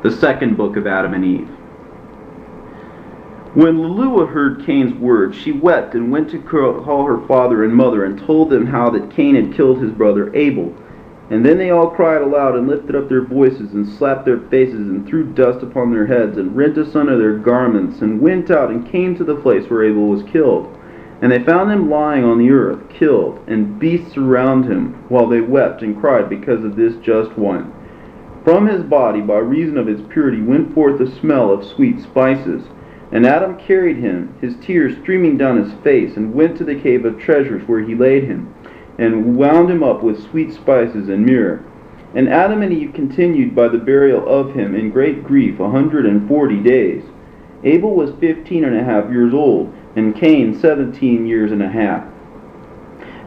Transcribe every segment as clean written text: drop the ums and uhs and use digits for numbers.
The second book of Adam and Eve. When Luluah heard Cain's words, she wept and went to call her father and mother and told them how that Cain had killed his brother Abel. And then they all cried aloud and lifted up their voices and slapped their faces and threw dust upon their heads and rent asunder their garments and went out and came to the place where Abel was killed. And they found him lying on the earth, killed, and beasts around him, while they wept and cried because of this just one. From his body, by reason of its purity, went forth the smell of sweet spices. And Adam carried him, his tears streaming down his face, and went to the cave of treasures where he laid him, and wound him up with sweet spices and myrrh. And Adam and Eve continued by the burial of him in great grief 140 days. Abel was 15.5 years old, and Cain 17 years and a half.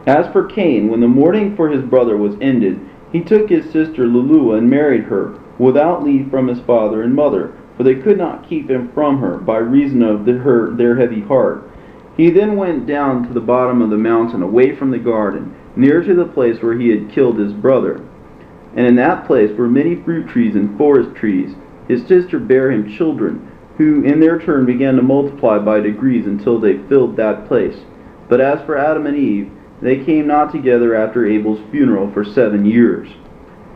As for Cain, when the mourning for his brother was ended, he took his sister Luluah and married her, without leave from his father and mother, for they could not keep him from her, by reason of their heavy heart. He then went down to the bottom of the mountain, away from the garden, near to the place where he had killed his brother. And in that place were many fruit trees and forest trees. His sister bare him children, who in their turn began to multiply by degrees until they filled that place. But as for Adam and Eve, they came not together after Abel's funeral for 7 years.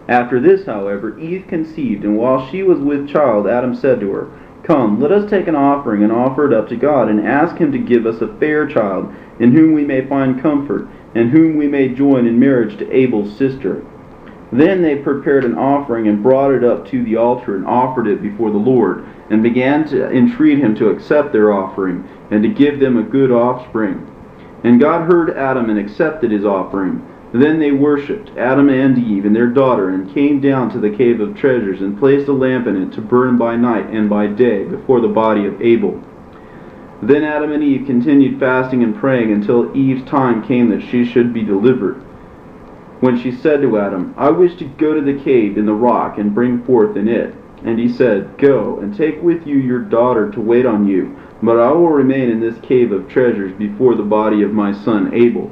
After this, however, Eve conceived, and while she was with child, Adam said to her, Come, let us take an offering and offer it up to God, and ask him to give us a fair child, in whom we may find comfort, and whom we may join in marriage to Abel's sister. Then they prepared an offering and brought it up to the altar and offered it before the Lord, and began to entreat him to accept their offering, and to give them a good offspring. And God heard Adam and accepted his offering. Then they worshipped, Adam and Eve and their daughter, and came down to the cave of treasures, and placed a lamp in it to burn by night and by day before the body of Abel. Then Adam and Eve continued fasting and praying until Eve's time came that she should be delivered. When she said to Adam, I wish to go to the cave in the rock and bring forth in it. And he said, Go, and take with you your daughter to wait on you, but I will remain in this cave of treasures before the body of my son Abel.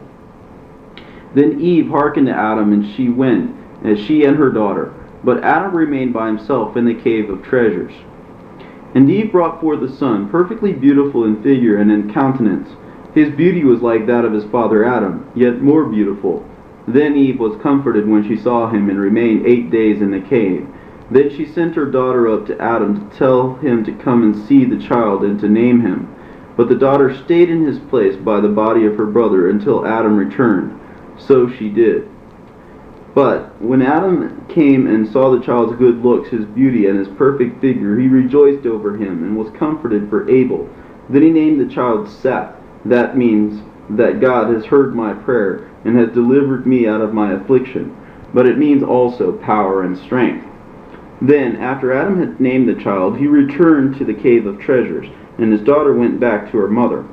Then Eve hearkened to Adam, and she went, as she and her daughter. But Adam remained by himself in the cave of treasures. And Eve brought forth a son, perfectly beautiful in figure and in countenance. His beauty was like that of his father Adam, yet more beautiful. Then Eve was comforted when she saw him, and remained 8 days in the cave. Then she sent her daughter up to Adam to tell him to come and see the child and to name him. But the daughter stayed in his place by the body of her brother until Adam returned. So she did. But when Adam came and saw the child's good looks, his beauty, and his perfect figure, he rejoiced over him and was comforted for Abel. Then he named the child Seth. That means that God has heard my prayer and has delivered me out of my affliction. But it means also power and strength. Then, after Adam had named the child, he returned to the cave of treasures, and his daughter went back to her mother.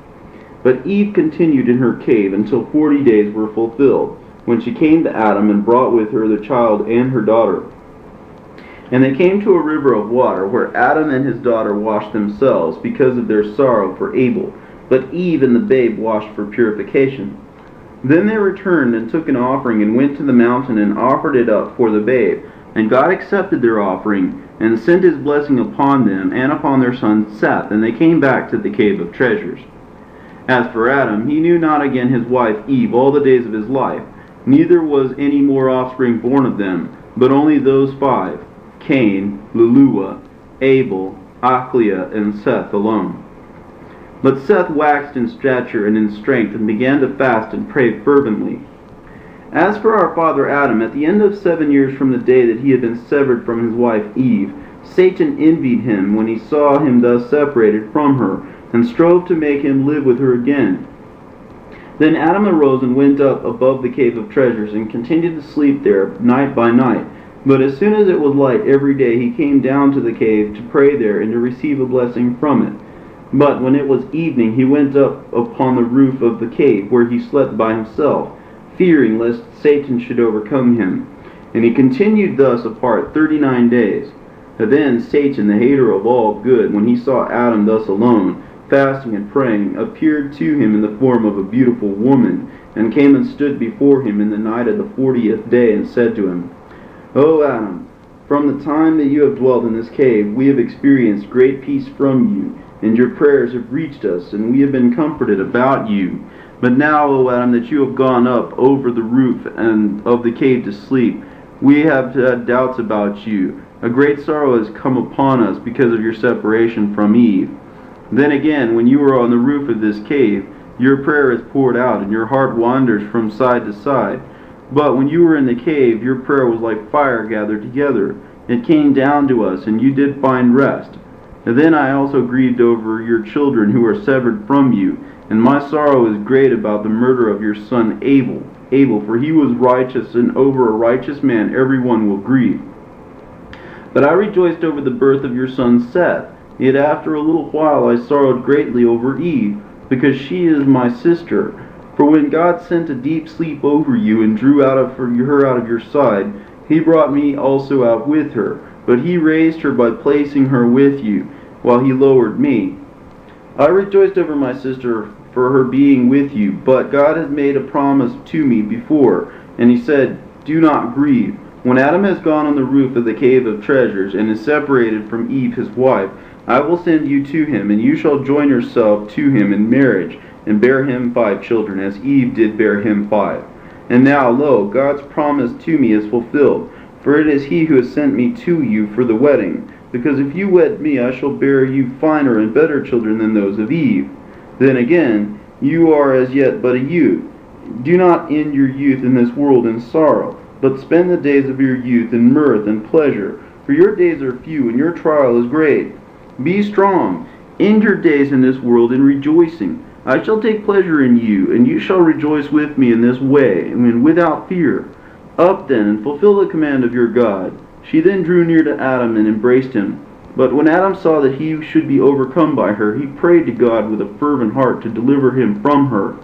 But Eve continued in her cave until 40 days were fulfilled, when she came to Adam and brought with her the child and her daughter. And they came to a river of water, where Adam and his daughter washed themselves because of their sorrow for Abel, but Eve and the babe washed for purification. Then they returned and took an offering and went to the mountain and offered it up for the babe. And God accepted their offering, and sent his blessing upon them and upon their son Seth, and they came back to the cave of treasures. As for Adam, he knew not again his wife Eve all the days of his life, neither was any more offspring born of them, but only those 5, Cain, Luluah, Abel, Achliah, and Seth alone. But Seth waxed in stature and in strength, and began to fast and pray fervently. As for our father Adam, at the end of 7 years from the day that he had been severed from his wife Eve, Satan envied him when he saw him thus separated from her, and strove to make him live with her again. Then Adam arose and went up above the cave of treasures, and continued to sleep there night by night. But as soon as it was light every day, he came down to the cave to pray there and to receive a blessing from it. But when it was evening, he went up upon the roof of the cave, where he slept by himself, fearing lest Satan should overcome him. And he continued thus apart 39 days. Then Satan, the hater of all good, when he saw Adam thus alone, fasting and praying, appeared to him in the form of a beautiful woman, and came and stood before him in the night of the 40th day, and said to him, O Adam, From the time that you have dwelt in this cave, we have experienced great peace from you, and your prayers have reached us, and we have been comforted about you. But now, O Adam, that you have gone up over the roof and of the cave to sleep, we have had doubts about you. A great sorrow has come upon us because of your separation from Eve. Then again, when you were on the roof of this cave, your prayer is poured out, and your heart wanders from side to side. But when you were in the cave, your prayer was like fire gathered together. It came down to us, and you did find rest. And then I also grieved over your children who are severed from you, and my sorrow is great about the murder of your son Abel. For he was righteous, and over a righteous man everyone will grieve. But I rejoiced over the birth of your son Seth. Yet after a little while I sorrowed greatly over Eve, because she is my sister. For when God sent a deep sleep over you and drew her out of your side, he brought me also out with her. But he raised her by placing her with you, while he lowered me. I rejoiced over my sister for her being with you, but God has made a promise to me before, and he said, do not grieve. When Adam has gone on the roof of the cave of treasures, and is separated from Eve his wife, I will send you to him, and you shall join yourself to him in marriage, and bear him 5 children, as Eve did bear him 5. And now, lo, God's promise to me is fulfilled, for it is he who has sent me to you for the wedding. Because if you wed me, I shall bear you finer and better children than those of Eve. Then again, you are as yet but a youth. Do not end your youth in this world in sorrow, but spend the days of your youth in mirth and pleasure, for your days are few, and your trial is great. Be strong, end your days in this world in rejoicing. I shall take pleasure in you, and you shall rejoice with me in this way, and without fear. Up then, and fulfill the command of your God. She then drew near to Adam and embraced him. But when Adam saw that he should be overcome by her, he prayed to God with a fervent heart to deliver him from her.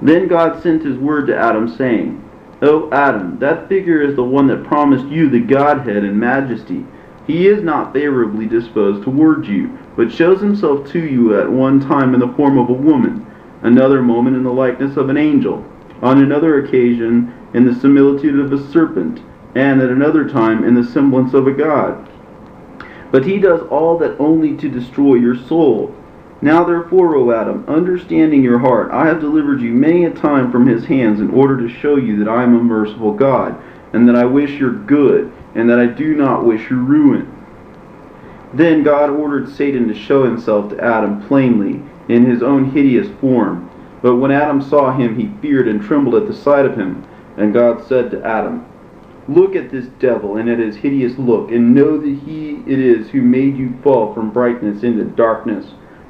Then God sent his word to Adam, saying, O Adam, that figure is the one that promised you the Godhead and majesty. He is not favorably disposed toward you, but shows himself to you at one time in the form of a woman, another moment in the likeness of an angel, on another occasion in the similitude of a serpent, and at another time in the semblance of a god. But he does all that only to destroy your soul. Now therefore, O Adam, understanding your heart, I have delivered you many a time from his hands in order to show you that I am a merciful God, and that I wish your good, and that I do not wish your ruin. Then God ordered Satan to show himself to Adam plainly, in his own hideous form. But when Adam saw him, he feared and trembled at the sight of him. And God said to Adam, Look at this devil, and at his hideous look, and know that he it is who made you fall from brightness into darkness,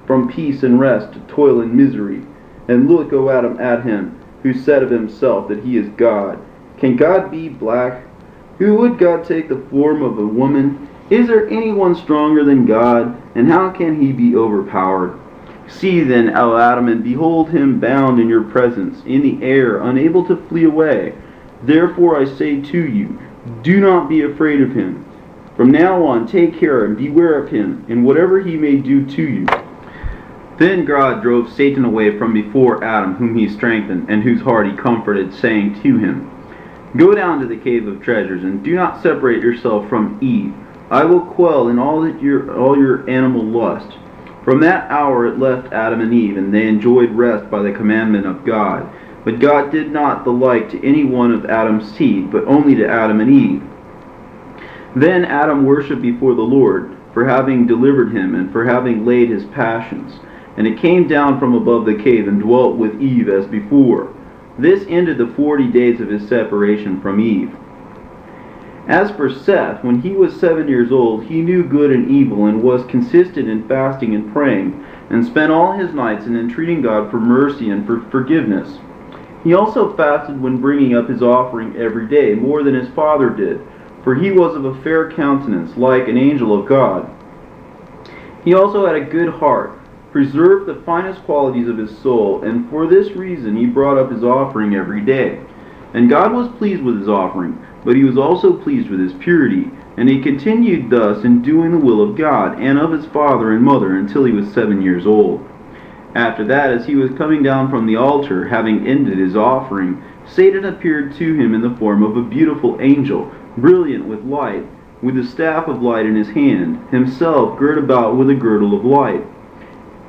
from peace and rest to toil and misery. And look, O Adam, at him, who said of himself that he is God. Can God be black? Who would God take the form of a woman? Is there anyone stronger than God? And how can he be overpowered? See then, O Adam, and behold him bound in your presence, in the air, unable to flee away. Therefore I say to you, do not be afraid of him. From now on take care and beware of him, in whatever he may do to you. Then God drove Satan away from before Adam, whom he strengthened, and whose heart he comforted, saying to him, Go down to the cave of treasures, and do not separate yourself from Eve. I will quell in all your animal lust. From that hour it left Adam and Eve, and they enjoyed rest by the commandment of God. But God did not the like to any one of Adam's seed, but only to Adam and Eve. Then Adam worshipped before the Lord, for having delivered him, and for having laid his passions. And it came down from above the cave, and dwelt with Eve as before. This ended the 40 days of his separation from Eve. As for Seth, when he was 7 years old, he knew good and evil, and was consistent in fasting and praying, and spent all his nights in entreating God for mercy and for forgiveness. He also fasted when bringing up his offering every day, more than his father did, for he was of a fair countenance, like an angel of God. He also had a good heart, preserved the finest qualities of his soul, and for this reason he brought up his offering every day. And God was pleased with his offering, but he was also pleased with his purity, and he continued thus in doing the will of God, and of his father and mother, until he was 7 years old. After that, as he was coming down from the altar, having ended his offering, Satan appeared to him in the form of a beautiful angel, brilliant with light, with the staff of light in his hand, himself girt about with a girdle of light.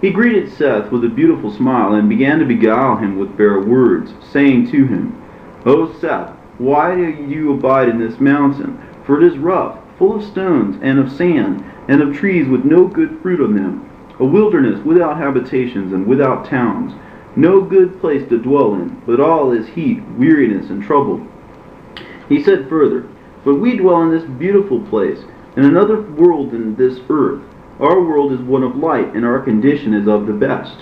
He greeted Seth with a beautiful smile and began to beguile him with fair words, saying to him, O Seth, why do you abide in this mountain? For it is rough, full of stones, and of sand, and of trees with no good fruit on them, a wilderness without habitations and without towns, no good place to dwell in, but all is heat, weariness, and trouble. He said further, But we dwell in this beautiful place, in another world than this earth. Our world is one of light, and our condition is of the best.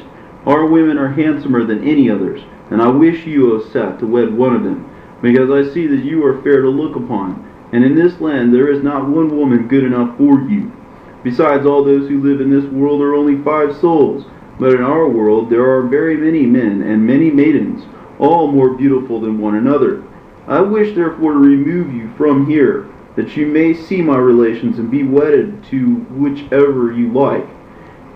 Our women are handsomer than any others, and I wish you, O Seth, to wed one of them, because I see that you are fair to look upon, and in this land there is not one woman good enough for you. Besides, all those who live in this world are only 5 souls, but in our world there are very many men and many maidens, all more beautiful than one another. I wish therefore to remove you from here, that you may see my relations and be wedded to whichever you like.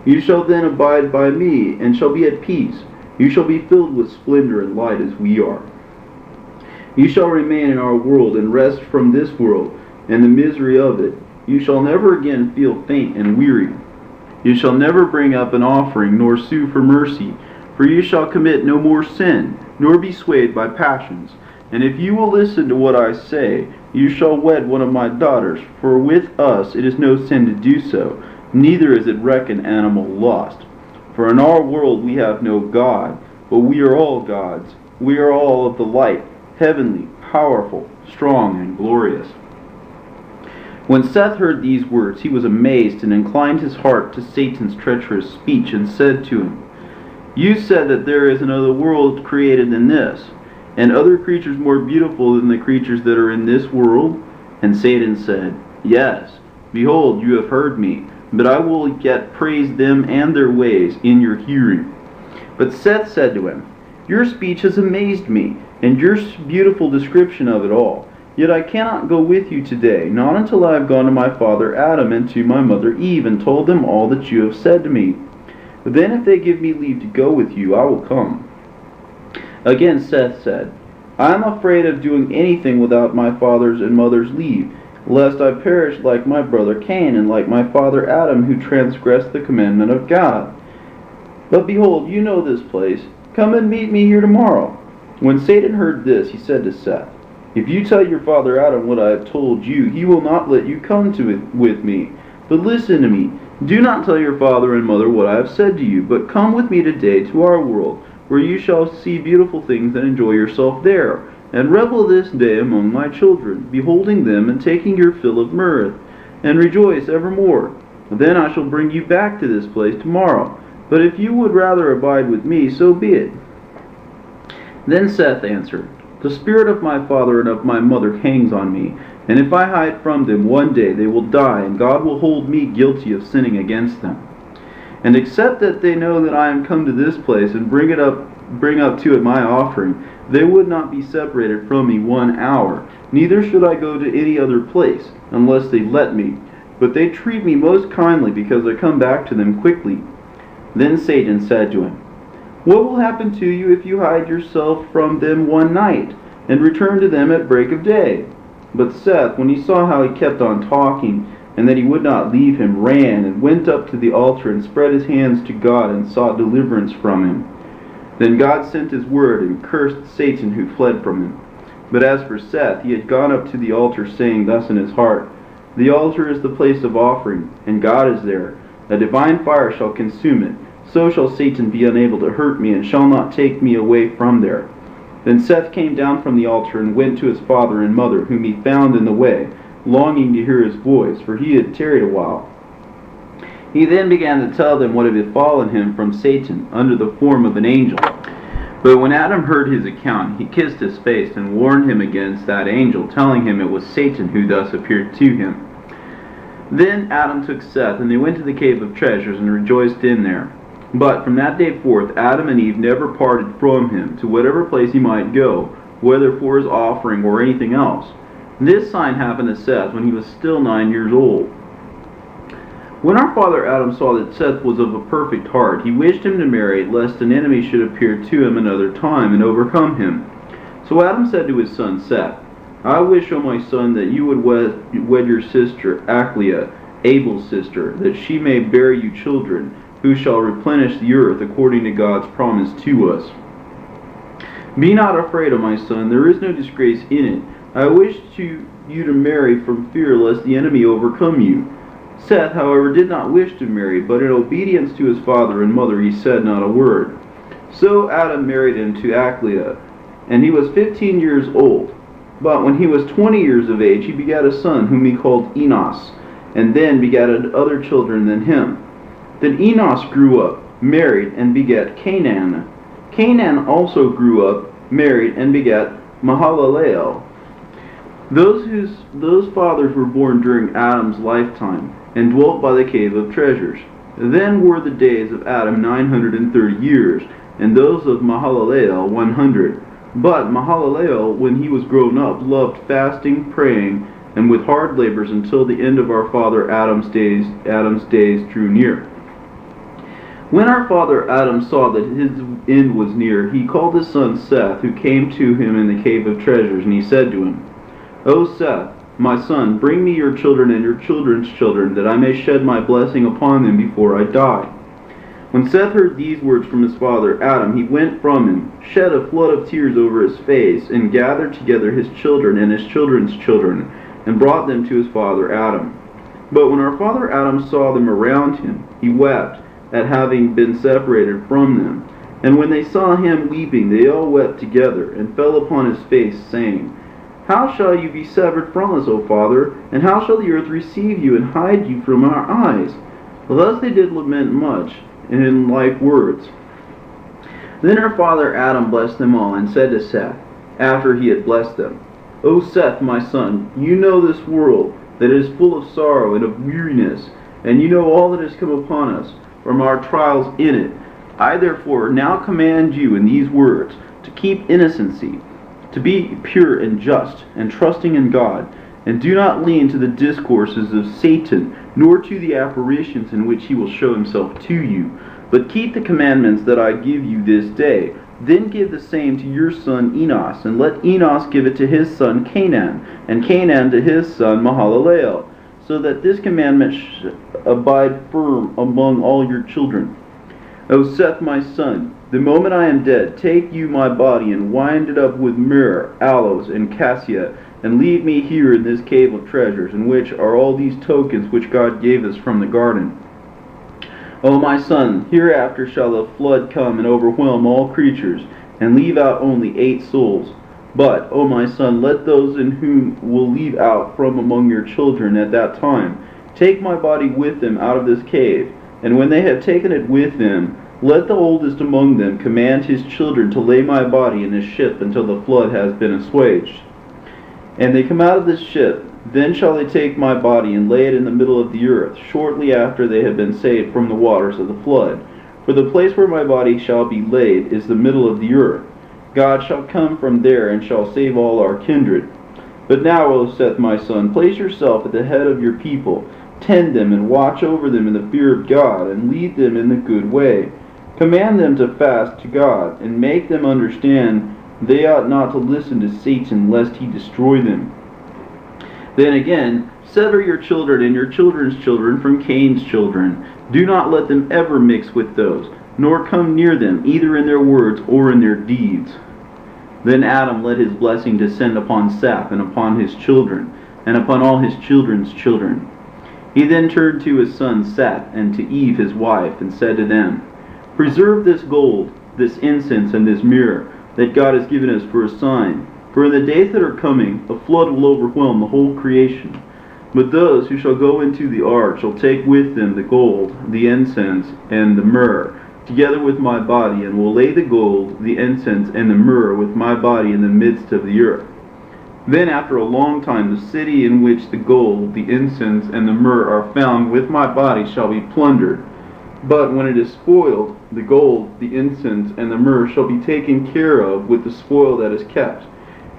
You shall then abide by me, and shall be at peace. You shall be filled with splendor and light as we are. You shall remain in our world and rest from this world and the misery of it. You shall never again feel faint and weary. You shall never bring up an offering, nor sue for mercy, for you shall commit no more sin, nor be swayed by passions. And if you will listen to what I say, you shall wed one of my daughters, for with us it is no sin to do so, neither is it reckoned animal lust. For in our world we have no God, but we are all gods. We are all of the light, heavenly, powerful, strong, and glorious. When Seth heard these words, he was amazed and inclined his heart to Satan's treacherous speech, and said to him, You said that there is another world created than this, and other creatures more beautiful than the creatures that are in this world? And Satan said, Yes, behold, you have heard me, but I will yet praise them and their ways in your hearing. But Seth said to him, Your speech has amazed me, and your beautiful description of it all. Yet I cannot go with you today, not until I have gone to my father Adam and to my mother Eve, and told them all that you have said to me. But then if they give me leave to go with you, I will come. Again Seth said, I am afraid of doing anything without my father's and mother's leave, lest I perish like my brother Cain and like my father Adam, who transgressed the commandment of God. But behold, you know this place. Come and meet me here tomorrow. When Satan heard this, he said to Seth, If you tell your father Adam what I have told you, he will not let you come to it with me. But listen to me. Do not tell your father and mother what I have said to you, but come with me today to our world, where you shall see beautiful things and enjoy yourself there, and revel this day among my children, beholding them and taking your fill of mirth, and rejoice evermore. Then I shall bring you back to this place tomorrow. But if you would rather abide with me, so be it. Then Seth answered, The spirit of my father and of my mother hangs on me, and if I hide from them, one day they will die, and God will hold me guilty of sinning against them. And except that they know that I am come to this place and bring up to it my offering, they would not be separated from me 1 hour. Neither should I go to any other place, unless they let me. But they treat me most kindly, because I come back to them quickly. Then Satan said to him, What will happen to you if you hide yourself from them 1 night, and return to them at break of day? But Seth, when he saw how he kept on talking, and that he would not leave him, ran and went up to the altar and spread his hands to God and sought deliverance from him. Then God sent his word and cursed Satan, who fled from him. But as for Seth, he had gone up to the altar, saying thus in his heart, The altar is the place of offering, and God is there. A divine fire shall consume it. So shall Satan be unable to hurt me, and shall not take me away from there. Then Seth came down from the altar and went to his father and mother, whom he found in the way, longing to hear his voice, for he had tarried a while. He then began to tell them what had befallen him from Satan, under the form of an angel. But when Adam heard his account, he kissed his face and warned him against that angel, telling him it was Satan who thus appeared to him. Then Adam took Seth, and they went to the cave of treasures and rejoiced in there. But from that day forth Adam and Eve never parted from him, to whatever place he might go, whether for his offering or anything else. This sign happened to Seth when he was still 9 years old. When our father Adam saw that Seth was of a perfect heart, he wished him to marry, lest an enemy should appear to him another time and overcome him. So Adam said to his son Seth, I wish, O my son, that you would wed your sister Achlia, Abel's sister, that she may bear you children, who shall replenish the earth according to God's promise to us. Be not afraid, O my son, there is no disgrace in it. I wish you to marry from fear lest the enemy overcome you. Seth, however, did not wish to marry, but in obedience to his father and mother he said not a word. So Adam married him to Achlia, and he was 15 years old. But when he was 20 years of age, he begat a son, whom he called Enos, and then begat other children than him. Then Enos grew up, married, and begat Canaan. Canaan also grew up, married, and begat Mahalalel. Those fathers were born during Adam's lifetime, and dwelt by the cave of treasures. Then were the days of Adam 930 years, and those of Mahalalel 100. But Mahalalel, when he was grown up, loved fasting, praying, and with hard labors until the end of our father Adam's days drew near. When our father Adam saw that his end was near, he called his son Seth, who came to him in the cave of treasures, and he said to him, O Seth, my son, bring me your children and your children's children, that I may shed my blessing upon them before I die. When Seth heard these words from his father Adam, he went from him, shed a flood of tears over his face, and gathered together his children and his children's children, and brought them to his father Adam. But when our father Adam saw them around him, he wept at having been separated from them. And when they saw him weeping, they all wept together, and fell upon his face, saying, How shall you be severed from us, O Father? And how shall the earth receive you, and hide you from our eyes? Thus they did lament much, and in like words. Then our father Adam blessed them all, and said to Seth, after he had blessed them, O Seth, my son, you know this world, that it is full of sorrow and of weariness, and you know all that has come upon us from our trials in it. I therefore now command you in these words, to keep innocency, to be pure and just, and trusting in God, and do not lean to the discourses of Satan, nor to the apparitions in which he will show himself to you, but keep the commandments that I give you this day. Then give the same to your son Enos, and let Enos give it to his son Canaan, and Canaan to his son Mahalalel, so that this commandment abide firm among all your children. O Seth, my son, the moment I am dead, take you my body, and wind it up with myrrh, aloes, and cassia, and leave me here in this cave of treasures, in which are all these tokens which God gave us from the garden. O my son, hereafter shall a flood come and overwhelm all creatures, and leave out only 8 souls. But, O my son, let those in whom will leave out from among your children at that time take my body with them out of this cave, and when they have taken it with them, let the oldest among them command his children to lay my body in a ship until the flood has been assuaged. And they come out of this ship, then shall they take my body and lay it in the middle of the earth, shortly after they have been saved from the waters of the flood. For the place where my body shall be laid is the middle of the earth. God shall come from there and shall save all our kindred. But now, O Seth, my son, place yourself at the head of your people, tend them and watch over them in the fear of God, and lead them in the good way. Command them to fast to God, and make them understand they ought not to listen to Satan, lest he destroy them. Then again, sever your children and your children's children from Cain's children. Do not let them ever mix with those, nor come near them, either in their words or in their deeds. Then Adam let his blessing descend upon Seth and upon his children, and upon all his children's children. He then turned to his son Seth and to Eve his wife, and said to them, Preserve this gold, this incense, and this myrrh, that God has given us for a sign. For in the days that are coming, a flood will overwhelm the whole creation. But those who shall go into the ark shall take with them the gold, the incense, and the myrrh, together with my body, and will lay the gold, the incense, and the myrrh with my body in the midst of the earth. Then after a long time the city in which the gold, the incense, and the myrrh are found with my body shall be plundered. But when it is spoiled, the gold, the incense, and the myrrh shall be taken care of with the spoil that is kept,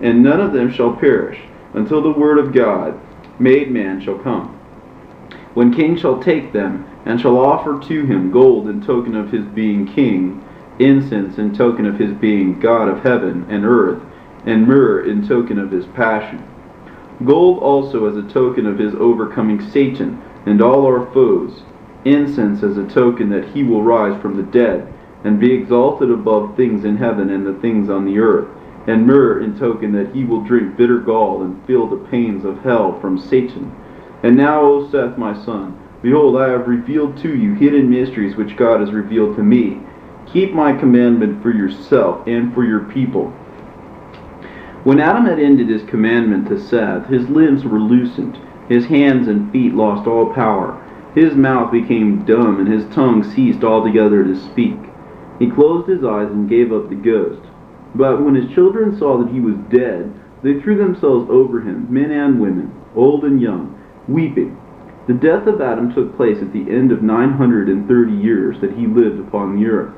and none of them shall perish, until the word of God, made man, shall come. When king shall take them, and shall offer to him gold in token of his being king, incense in token of his being God of heaven and earth, and myrrh in token of his passion. gold also as a token of his overcoming Satan and all our foes, incense as a token that he will rise from the dead, and be exalted above things in heaven and the things on the earth, and myrrh in token that he will drink bitter gall and feel the pains of hell from Satan. And now, O Seth, my son, behold, I have revealed to you hidden mysteries which God has revealed to me. Keep my commandment for yourself and for your people. When Adam had ended his commandment to Seth, his limbs were loosened, his hands and feet lost all power, his mouth became dumb, and his tongue ceased altogether to speak. He closed his eyes and gave up the ghost. But when his children saw that he was dead, they threw themselves over him, men and women, old and young, weeping. The death of Adam took place at the end of 930 years that he lived upon the earth.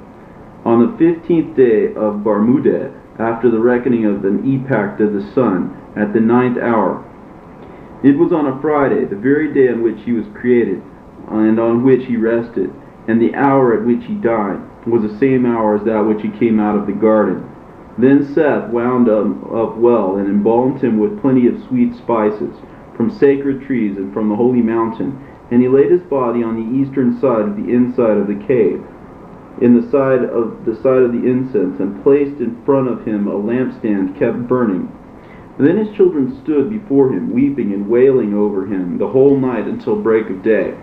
On the 15th day of Barmudah, after the reckoning of an epoch of the sun, at the 9th hour. It was on a Friday, the very day on which he was created, and on which he rested, and the hour at which he died was the same hour as that which he came out of the garden. Then Seth wound him up well, and embalmed him with plenty of sweet spices, from sacred trees and from the holy mountain. And he laid his body on the eastern side of the inside of the cave, in the side of the incense, and placed in front of him a lampstand kept burning. Then his children stood before him, weeping and wailing over him the whole night until break of day.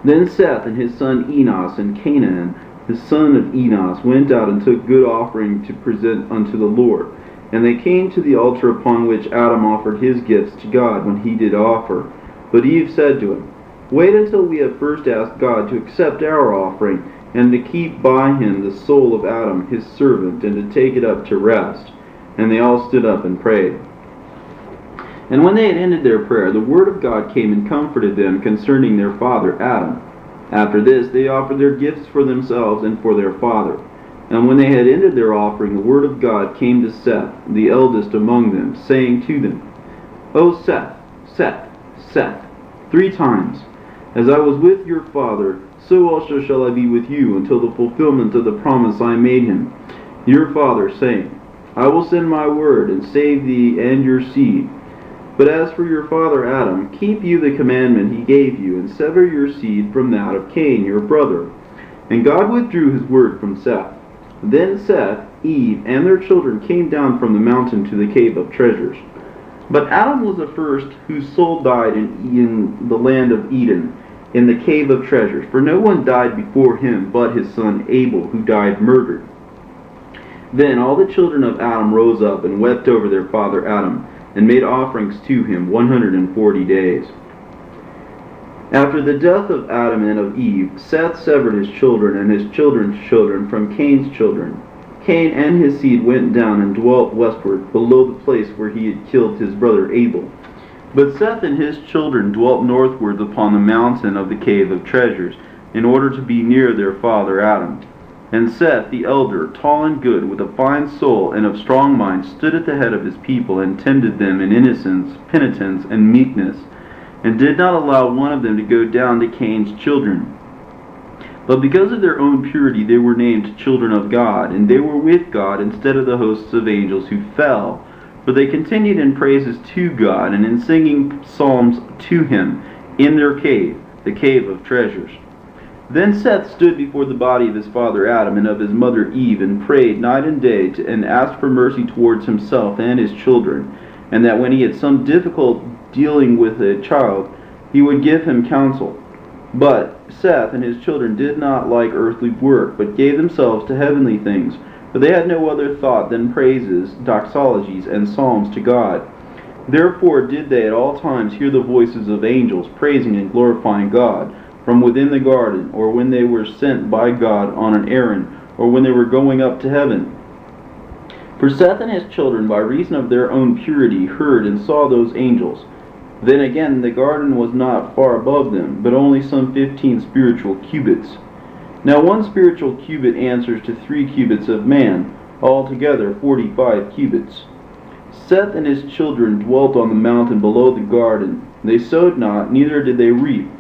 Then Seth and his son Enos and Canaan, the son of Enos, went out and took good offering to present unto the Lord. And they came to the altar upon which Adam offered his gifts to God when he did offer. But Eve said to him, Wait until we have first asked God to accept our offering, and to keep by him the soul of Adam his servant, and to take it up to rest. And they all stood up and prayed. And when they had ended their prayer, the word of God came and comforted them concerning their father Adam. After this they offered their gifts for themselves and for their father. And when they had ended their offering, the word of God came to Seth, the eldest among them, saying to them, O Seth, Seth, Seth, 3 times. As I was with your father, so also shall I be with you until the fulfillment of the promise I made him, your father, saying, I will send my word and save thee and your seed. But as for your father Adam, keep you the commandment he gave you, and sever your seed from that of Cain your brother. And God withdrew his word from Seth. Then Seth, Eve, and their children came down from the mountain to the cave of treasures. But Adam was the first whose soul died in the land of Eden, in the cave of treasures. For no one died before him but his son Abel, who died murdered. Then all the children of Adam rose up and wept over their father Adam, and made offerings to him 140 days. After the death of Adam and of Eve, Seth severed his children and his children's children from Cain's children. Cain and his seed went down and dwelt westward, below the place where he had killed his brother Abel. But Seth and his children dwelt northward upon the mountain of the cave of treasures, in order to be near their father Adam. And Seth, the elder, tall and good, with a fine soul and of strong mind, stood at the head of his people, and tended them in innocence, penitence, and meekness, and did not allow one of them to go down to Cain's children. But because of their own purity they were named children of God, and they were with God instead of the hosts of angels who fell. For they continued in praises to God, and in singing psalms to him, in their cave, the cave of treasures. Then Seth stood before the body of his father Adam and of his mother Eve, and prayed night and day, and asked for mercy towards himself and his children, and that when he had some difficult dealing with a child, he would give him counsel. But Seth and his children did not like earthly work, but gave themselves to heavenly things, for they had no other thought than praises, doxologies, and psalms to God. Therefore did they at all times hear the voices of angels, praising and glorifying God, from within the garden, or when they were sent by God on an errand, or when they were going up to heaven. For Seth and his children, by reason of their own purity, heard and saw those angels. Then again the garden was not far above them, but only some 15 spiritual cubits. Now 1 spiritual cubit answers to 3 cubits of man, altogether 45 cubits. Seth and his children dwelt on the mountain below the garden. They sowed not, neither did they reap.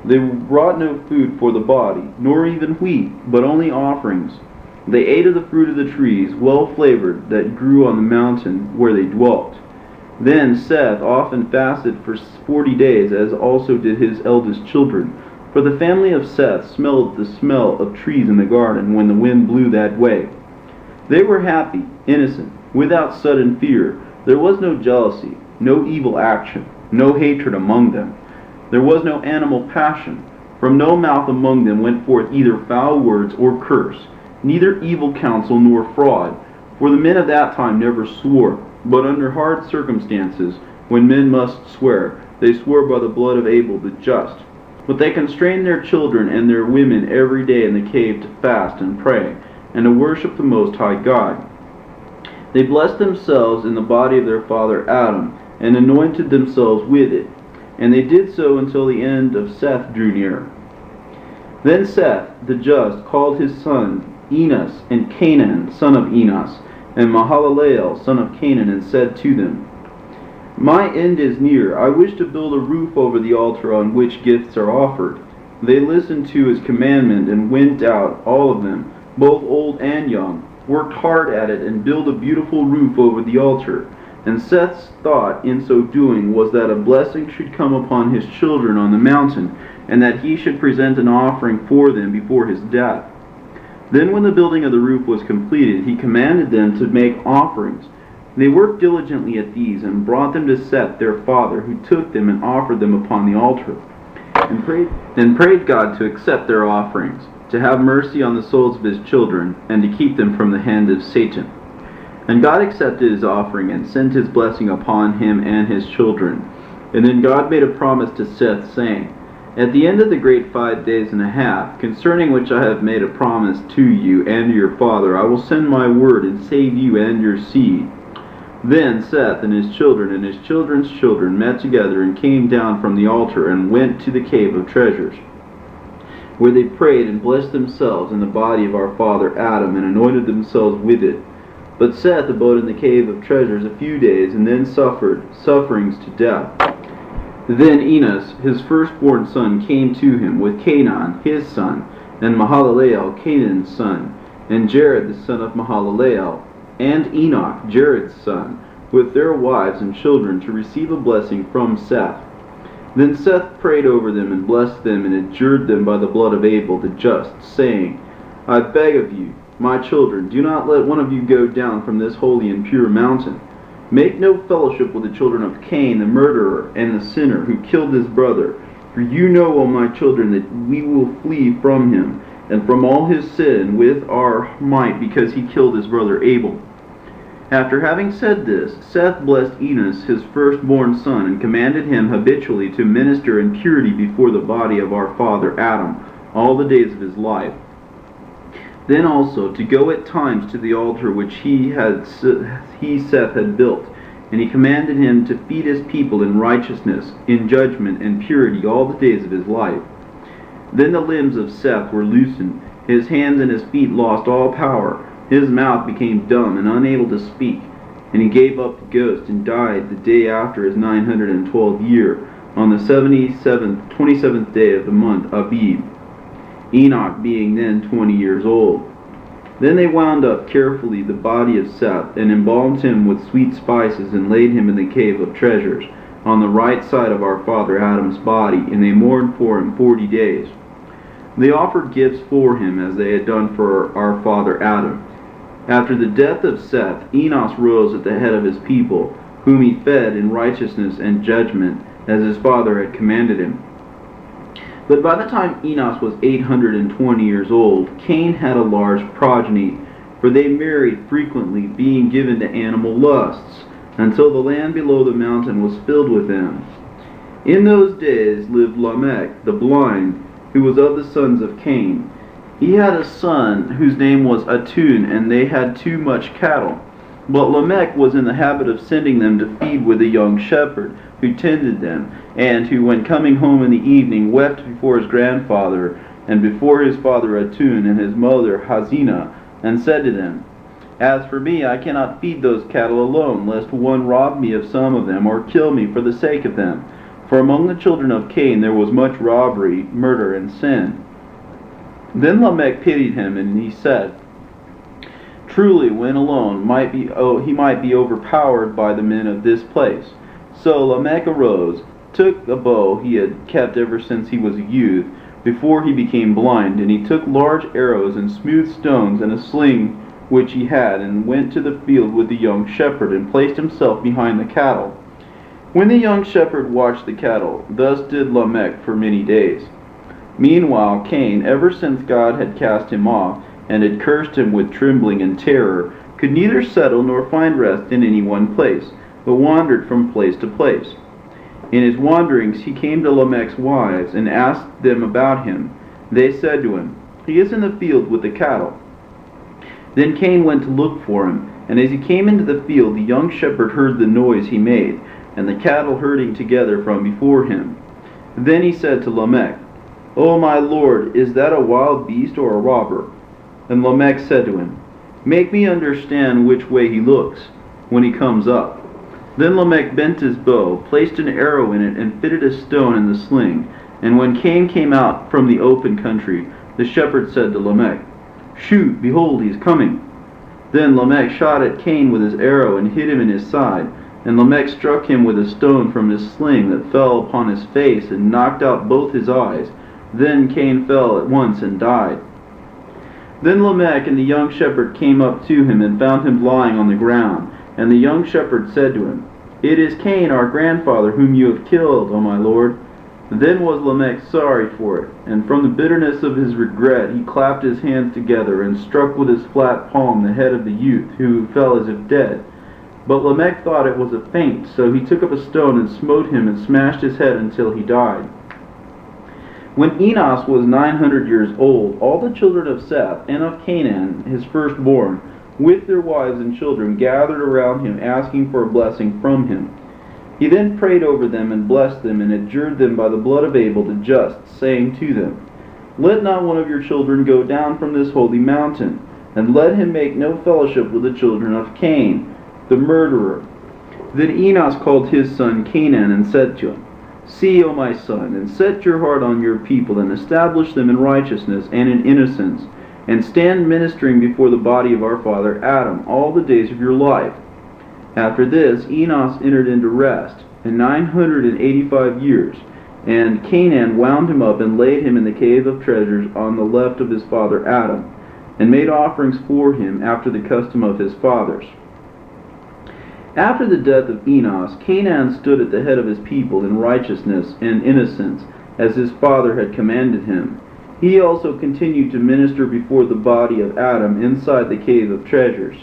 They brought no food for the body, nor even wheat, but only offerings. They ate of the fruit of the trees, well flavored, that grew on the mountain where they dwelt. Then Seth often fasted for 40 days, as also did his eldest children. For the family of Seth smelled the smell of trees in the garden when the wind blew that way. They were happy, innocent, without sudden fear. There was no jealousy, no evil action, no hatred among them. There was no animal passion. From no mouth among them went forth either foul words or curse, neither evil counsel nor fraud. For the men of that time never swore, but under hard circumstances, when men must swear, they swore by the blood of Abel the just. But they constrained their children and their women every day in the cave to fast and pray, and to worship the Most High God. They blessed themselves in the body of their father Adam, and anointed themselves with it. And they did so until the end of Seth drew near. Then Seth, the just, called his son Enos, and Canaan, son of Enos, and Mahalalel, son of Canaan, and said to them, My end is near. I wish to build a roof over the altar on which gifts are offered. They listened to his commandment and went out, all of them, both old and young, worked hard at it, and built a beautiful roof over the altar. And Seth's thought in so doing was that a blessing should come upon his children on the mountain, and that he should present an offering for them before his death. Then when the building of the roof was completed, he commanded them to make offerings. They worked diligently at these, and brought them to Seth their father, who took them and offered them upon the altar, and prayed God to accept their offerings, to have mercy on the souls of his children, and to keep them from the hand of Satan. And God accepted his offering, and sent his blessing upon him and his children. And then God made a promise to Seth, saying, At the end of the great 5 days and a half, concerning which I have made a promise to you and to your father, I will send my word and save you and your seed. Then Seth and his children and his children's children met together and came down from the altar and went to the cave of treasures, where they prayed and blessed themselves in the body of our father Adam, and anointed themselves with it. But Seth abode in the cave of treasures a few days, and then suffered sufferings to death. Then Enos, his firstborn son, came to him, with Canaan his son, and Mahalalel Canaan's son, and Jared the son of Mahalalel, and Enoch Jared's son, with their wives and children, to receive a blessing from Seth. Then Seth prayed over them, and blessed them, and adjured them by the blood of Abel the just, saying, I beg of you, my children, do not let one of you go down from this holy and pure mountain. Make no fellowship with the children of Cain, the murderer, and the sinner, who killed his brother. For you know, O my children, that we will flee from him, and from all his sin with our might, because he killed his brother Abel. After having said this, Seth blessed Enos, his firstborn son, and commanded him habitually to minister in purity before the body of our father Adam all the days of his life. Then also to go at times to the altar which Seth had built, and he commanded him to feed his people in righteousness, in judgment, and purity all the days of his life. Then the limbs of Seth were loosened, his hands and his feet lost all power, his mouth became dumb and unable to speak, and he gave up the ghost and died the day after his 912th year, on the 27th day of the month Abib, Enoch being then 20 years old. Then they wound up carefully the body of Seth, and embalmed him with sweet spices, and laid him in the cave of treasures, on the right side of our father Adam's body, and they mourned for him 40 days. They offered gifts for him, as they had done for our father Adam. After the death of Seth, Enos rose at the head of his people, whom he fed in righteousness and judgment, as his father had commanded him. But by the time Enos was 820 years old, Cain had a large progeny, for they married frequently, being given to animal lusts, until the land below the mountain was filled with them. In those days lived Lamech the blind, who was of the sons of Cain. He had a son whose name was Atun, and they had too much cattle. But Lamech was in the habit of sending them to feed with a young shepherd, who tended them, and who, when coming home in the evening, wept before his grandfather, and before his father Atun and his mother Hazina, and said to them, As for me, I cannot feed those cattle alone, lest one rob me of some of them, or kill me for the sake of them. For among the children of Cain there was much robbery, murder, and sin. Then Lamech pitied him, and he said, Truly, when alone, he might be overpowered by the men of this place. So Lamech arose, took a bow he had kept ever since he was a youth, before he became blind, and he took large arrows and smooth stones and a sling which he had, and went to the field with the young shepherd, and placed himself behind the cattle. When the young shepherd watched the cattle, thus did Lamech for many days. Meanwhile Cain, ever since God had cast him off, and had cursed him with trembling and terror, could neither settle nor find rest in any one place, but wandered from place to place. In his wanderings he came to Lamech's wives, and asked them about him. They said to him, "He is in the field with the cattle." Then Cain went to look for him, and as he came into the field, the young shepherd heard the noise he made, and the cattle herding together from before him. Then he said to Lamech, "O my lord, is that a wild beast or a robber?" And Lamech said to him, "Make me understand which way he looks when he comes up." Then Lamech bent his bow, placed an arrow in it, and fitted a stone in the sling. And when Cain came out from the open country, the shepherd said to Lamech, "Shoot, behold, he is coming." Then Lamech shot at Cain with his arrow, and hit him in his side. And Lamech struck him with a stone from his sling that fell upon his face, and knocked out both his eyes. Then Cain fell at once and died. Then Lamech and the young shepherd came up to him, and found him lying on the ground. And the young shepherd said to him, "It is Cain, our grandfather, whom you have killed, O my lord." Then was Lamech sorry for it, and from the bitterness of his regret he clapped his hands together, and struck with his flat palm the head of the youth, who fell as if dead. But Lamech thought it was a feint, so he took up a stone and smote him, and smashed his head until he died. When Enos was 900 years old, all the children of Seth and of Canaan, his firstborn, with their wives and children, gathered around him, asking for a blessing from him. He then prayed over them and blessed them, and adjured them by the blood of Abel the just, saying to them, "Let not one of your children go down from this holy mountain, and let him make no fellowship with the children of Cain, the murderer." Then Enos called his son Canaan, and said to him, "See, O my son, and set your heart on your people, and establish them in righteousness and in innocence, and stand ministering before the body of our father Adam all the days of your life." After this Enos entered into rest, 985 years, and Canaan wound him up and laid him in the cave of treasures on the left of his father Adam, and made offerings for him after the custom of his fathers. After the death of Enos, Canaan stood at the head of his people in righteousness and innocence, as his father had commanded him. He also continued to minister before the body of Adam inside the cave of treasures.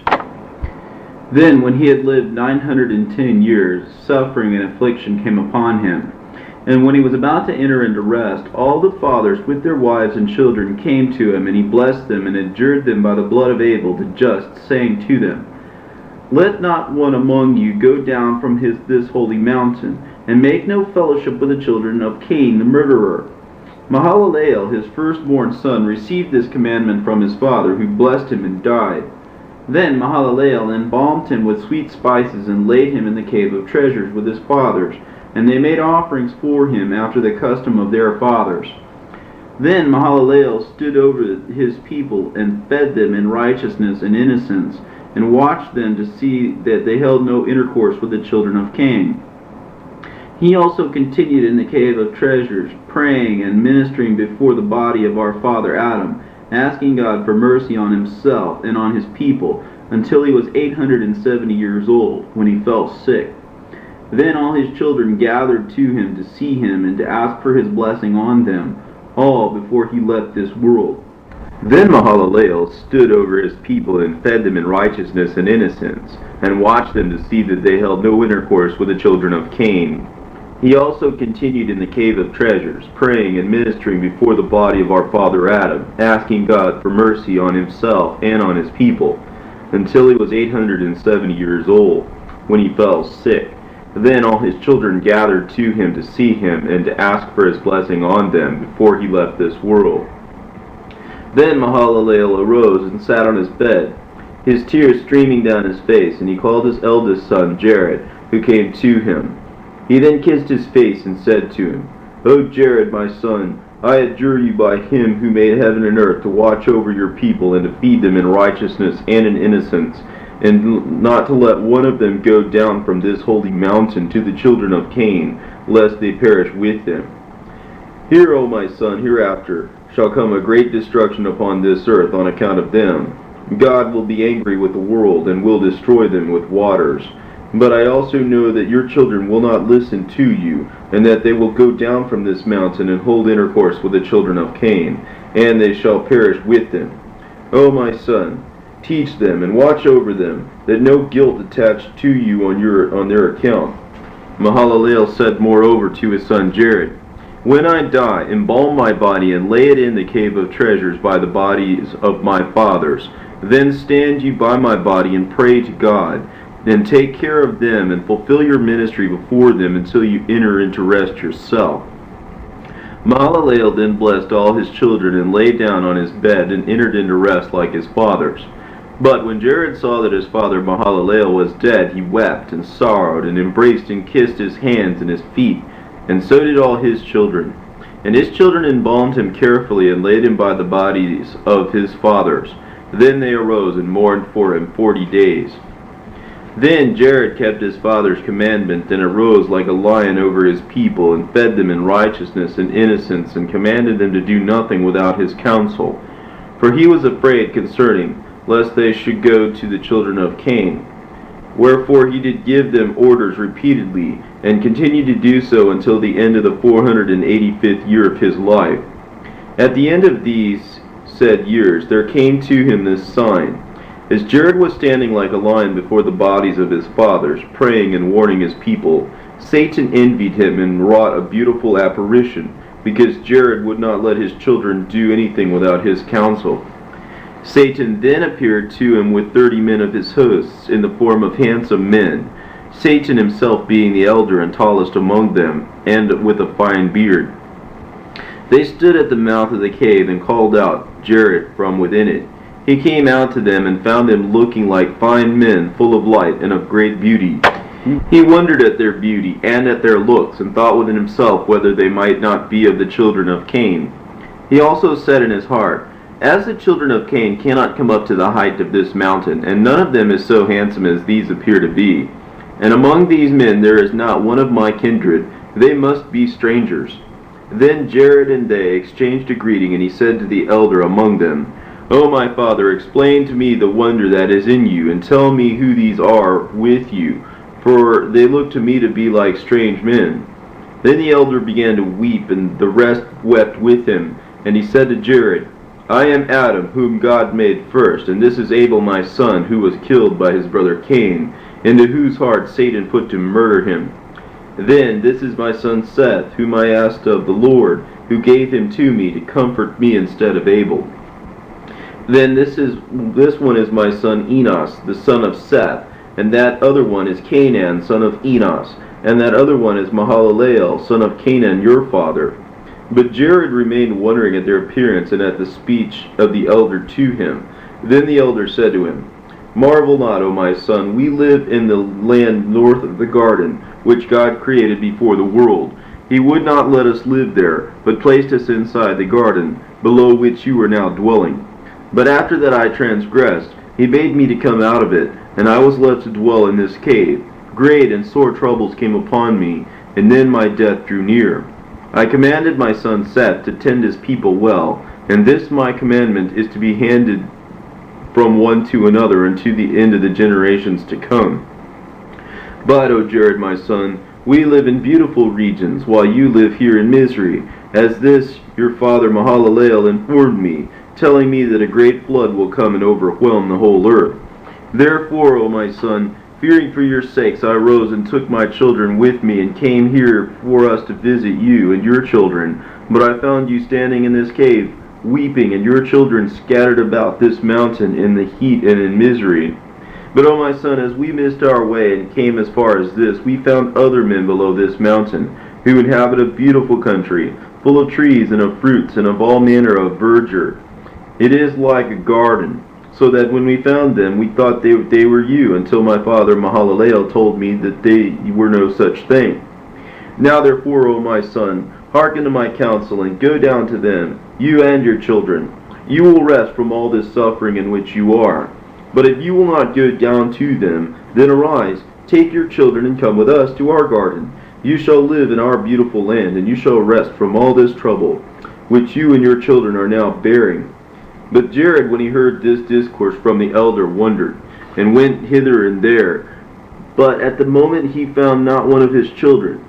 Then, when he had lived 910 years, suffering and affliction came upon him. And when he was about to enter into rest, all the fathers with their wives and children came to him, and he blessed them and adjured them by the blood of Abel the just, saying to them, "Let not one among you go down from this holy mountain, and make no fellowship with the children of Cain the murderer." Mahalalel, his firstborn son, received this commandment from his father, who blessed him and died. Then Mahalalel embalmed him with sweet spices, and laid him in the cave of treasures with his fathers, and they made offerings for him after the custom of their fathers. Then Mahalalel stood over his people, and fed them in righteousness and innocence, and watched them to see that they held no intercourse with the children of Cain. He also continued in the cave of treasures, praying and ministering before the body of our father Adam, asking God for mercy on himself and on his people, until he was 870 years old, when he fell sick. Then all his children gathered to him to see him and to ask for his blessing on them, all before he left this world. Then Mahalalel stood over his people, and fed them in righteousness and innocence, and watched them to see that they held no intercourse with the children of Cain. He also continued in the cave of treasures, praying and ministering before the body of our father Adam, asking God for mercy on himself and on his people, until he was 870 years old, when he fell sick. Then all his children gathered to him to see him, and to ask for his blessing on them before he left this world. Then Mahalalel arose and sat on his bed, his tears streaming down his face, and he called his eldest son Jared, who came to him. He then kissed his face and said to him, "O Jared, my son, I adjure you by him who made heaven and earth to watch over your people and to feed them in righteousness and in innocence, and not to let one of them go down from this holy mountain to the children of Cain, lest they perish with them. Hear, O my son, hereafter shall come a great destruction upon this earth on account of them. God will be angry with the world and will destroy them with waters. But I also know that your children will not listen to you, and that they will go down from this mountain and hold intercourse with the children of Cain, and they shall perish with them. O my son, teach them and watch over them, that no guilt attach to you on their account. Mahalalel said moreover to his son Jared, When I die, embalm my body and lay it in the cave of treasures by the bodies of my fathers. Then stand you by my body and pray to God. Then take care of them and fulfill your ministry before them until you enter into rest yourself. Mahalalel then blessed all his children and lay down on his bed and entered into rest like his fathers. But when Jared saw that his father Mahalalel was dead, he wept and sorrowed and embraced and kissed his hands and his feet, and so did all his children. And his children embalmed him carefully and laid him by the bodies of his fathers. Then they arose and mourned for him 40 days. Then Jared kept his father's commandment, and arose like a lion over his people, and fed them in righteousness and innocence, and commanded them to do nothing without his counsel. For he was afraid concerning, lest they should go to the children of Cain. Wherefore he did give them orders repeatedly, and continued to do so until the end of the 485th year of his life. At the end of these said years, there came to him this sign. As Jared was standing like a lion before the bodies of his fathers, praying and warning his people, Satan envied him and wrought a beautiful apparition, because Jared would not let his children do anything without his counsel. Satan then appeared to him with 30 men of his hosts, in the form of handsome men, Satan himself being the elder and tallest among them, and with a fine beard. They stood at the mouth of the cave and called out Jared from within it. He came out to them and found them looking like fine men, full of light and of great beauty. He wondered at their beauty and at their looks, and thought within himself whether they might not be of the children of Cain. He also said in his heart, As the children of Cain cannot come up to the height of this mountain, and none of them is so handsome as these appear to be, and among these men there is not one of my kindred, they must be strangers. Then Jared and they exchanged a greeting, and he said to the elder among them, O my father, explain to me the wonder that is in you, and tell me who these are with you, for they look to me to be like strange men. Then the elder began to weep, and the rest wept with him. And he said to Jared, I am Adam, whom God made first, and this is Abel my son, who was killed by his brother Cain, into whose heart Satan put to murder him. Then this is my son Seth, whom I asked of the Lord, who gave him to me to comfort me instead of Abel. Then this one is my son Enos, the son of Seth, and that other one is Canaan, son of Enos, and that other one is Mahalalel, son of Canaan, your father. But Jared remained wondering at their appearance and at the speech of the elder to him. Then the elder said to him, Marvel not, O my son, we live in the land north of the garden, which God created before the world. He would not let us live there, but placed us inside the garden, below which you are now dwelling. But after that I transgressed, he bade me to come out of it, and I was left to dwell in this cave. Great and sore troubles came upon me, and then my death drew near. I commanded my son Seth to tend his people well, and this my commandment is to be handed from one to another unto the end of the generations to come. But, O Jared my son, we live in beautiful regions, while you live here in misery, as this your father Mahalalel informed me, telling me that a great flood will come and overwhelm the whole earth. Therefore, O my son, fearing for your sakes, I rose and took my children with me, and came here for us to visit you and your children. But I found you standing in this cave, weeping, and your children scattered about this mountain in the heat and in misery. But, O my son, as we missed our way and came as far as this, we found other men below this mountain, who inhabit a beautiful country, full of trees and of fruits and of all manner of verdure. It is like a garden, so that when we found them, we thought they were you, until my father Mahalalel told me that they were no such thing. Now therefore, O my son, Hearken to my counsel, and go down to them, you and your children. You will rest from all this suffering in which you are. But if you will not go down to them, then arise, take your children, and come with us to our garden. You shall live in our beautiful land, and you shall rest from all this trouble, which you and your children are now bearing. But Jared, when he heard this discourse from the elder, wondered, and went hither and there. But at the moment he found not one of his children.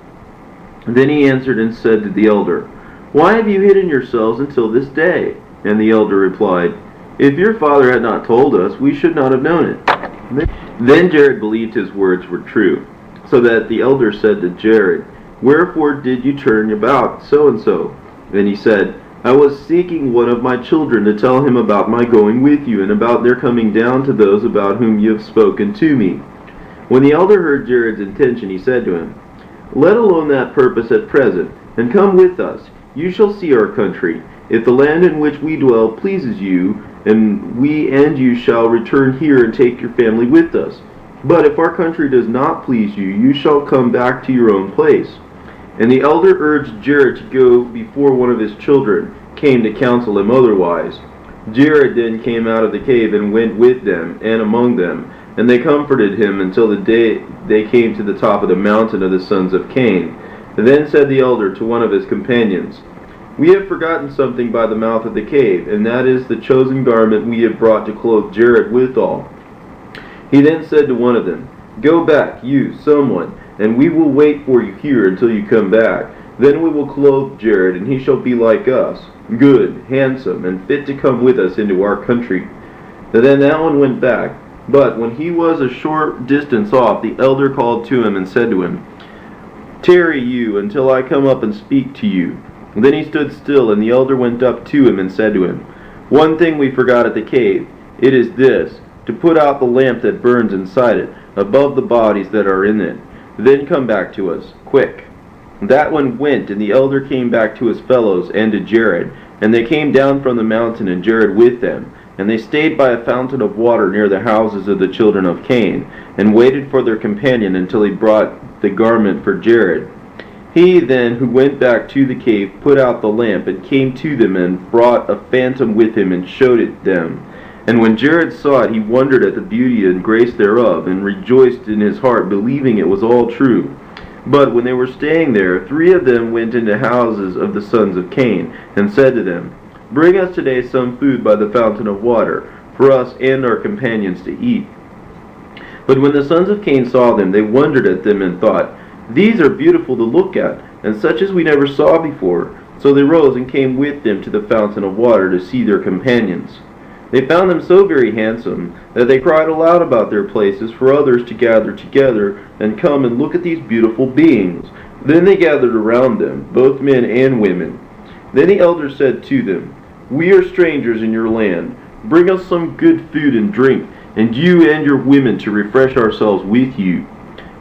Then he answered and said to the elder, Why have you hidden yourselves until this day? And the elder replied, If your father had not told us, we should not have known it. Then Jared believed his words were true, so that the elder said to Jared, Wherefore did you turn about so and so? Then he said, I was seeking one of my children to tell him about my going with you, and about their coming down to those about whom you have spoken to me. When the elder heard Jared's intention, he said to him, Let alone that purpose at present, and come with us. You shall see our country. If the land in which we dwell pleases you, and we and you shall return here and take your family with us. But if our country does not please you, you shall come back to your own place. And the elder urged Jared to go before one of his children came to counsel him otherwise. Jared then came out of the cave and went with them and among them, and they comforted him until the day they came to the top of the mountain of the sons of Cain. Then said the elder to one of his companions, We have forgotten something by the mouth of the cave, and that is the chosen garment we have brought to clothe Jared withal. He then said to one of them, Go back, you, someone, and we will wait for you here until you come back. Then we will clothe Jared, and he shall be like us, good, handsome, and fit to come with us into our country. Then that one went back. But when he was a short distance off, the elder called to him and said to him, Tarry you until I come up and speak to you. Then he stood still, and the elder went up to him and said to him, One thing we forgot at the cave. It is this, to put out the lamp that burns inside it, above the bodies that are in it. Then come back to us, quick. That one went, and the elder came back to his fellows and to Jared. And they came down from the mountain, and Jared with them. And they stayed by a fountain of water near the houses of the children of Cain, and waited for their companion until he brought the garment for Jared. He then, who went back to the cave, put out the lamp, and came to them, and brought a phantom with him, and showed it them. And when Jared saw it, he wondered at the beauty and grace thereof, and rejoiced in his heart, believing it was all true. But when they were staying there, 3 of them went into houses of the sons of Cain, and said to them, Bring us today some food by the fountain of water, for us and our companions to eat. But when the sons of Cain saw them, they wondered at them, and thought, These are beautiful to look at, and such as we never saw before. So they rose and came with them to the fountain of water to see their companions. They found them so very handsome, that they cried aloud about their places for others to gather together, and come and look at these beautiful beings. Then they gathered around them, both men and women. Then the elder said to them, We are strangers in your land. Bring us some good food and drink, and you and your women to refresh ourselves with you.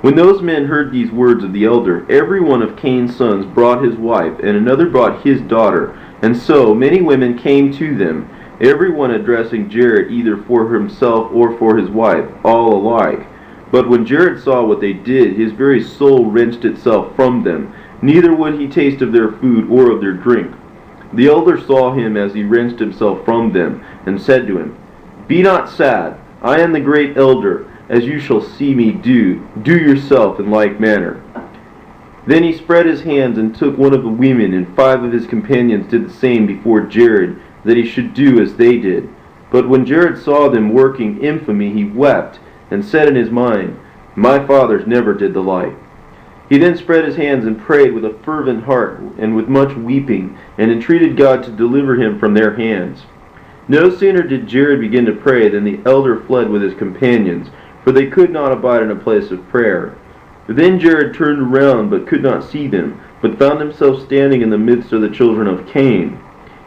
When those men heard these words of the elder, every one of Cain's sons brought his wife, and another brought his daughter. And so many women came to them, every one addressing Jared either for himself or for his wife, all alike. But when Jared saw what they did, his very soul wrenched itself from them. Neither would he taste of their food or of their drink. The elder saw him as he wrenched himself from them, and said to him, Be not sad, I am the great elder, as you shall see me do. Do yourself in like manner. Then he spread his hands and took one of the women, and 5 of his companions did the same before Jared, that he should do as they did. But when Jared saw them working infamy, he wept, and said in his mind, My fathers never did the like. He then spread his hands and prayed with a fervent heart and with much weeping, and entreated God to deliver him from their hands. No sooner did Jared begin to pray than the elder fled with his companions, for they could not abide in a place of prayer. Then Jared turned around, but could not see them, but found himself standing in the midst of the children of Cain.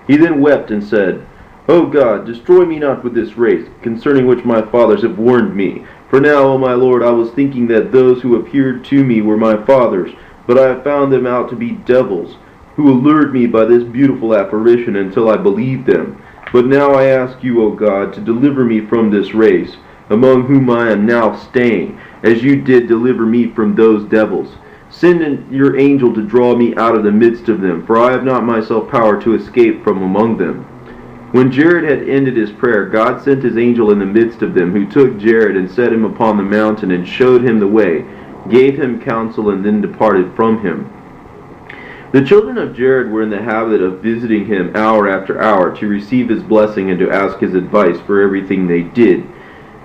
He then wept and said, O God, destroy me not with this race, concerning which my fathers have warned me. For now, O my Lord, I was thinking that those who appeared to me were my fathers, but I have found them out to be devils, who allured me by this beautiful apparition until I believed them. But now I ask you, O God, to deliver me from this race, among whom I am now staying, as you did deliver me from those devils. Send in your angel to draw me out of the midst of them, for I have not myself power to escape from among them." When Jared had ended his prayer, God sent his angel in the midst of them, who took Jared and set him upon the mountain and showed him the way, gave him counsel, and then departed from him. The children of Jared were in the habit of visiting him hour after hour to receive his blessing and to ask his advice for everything they did.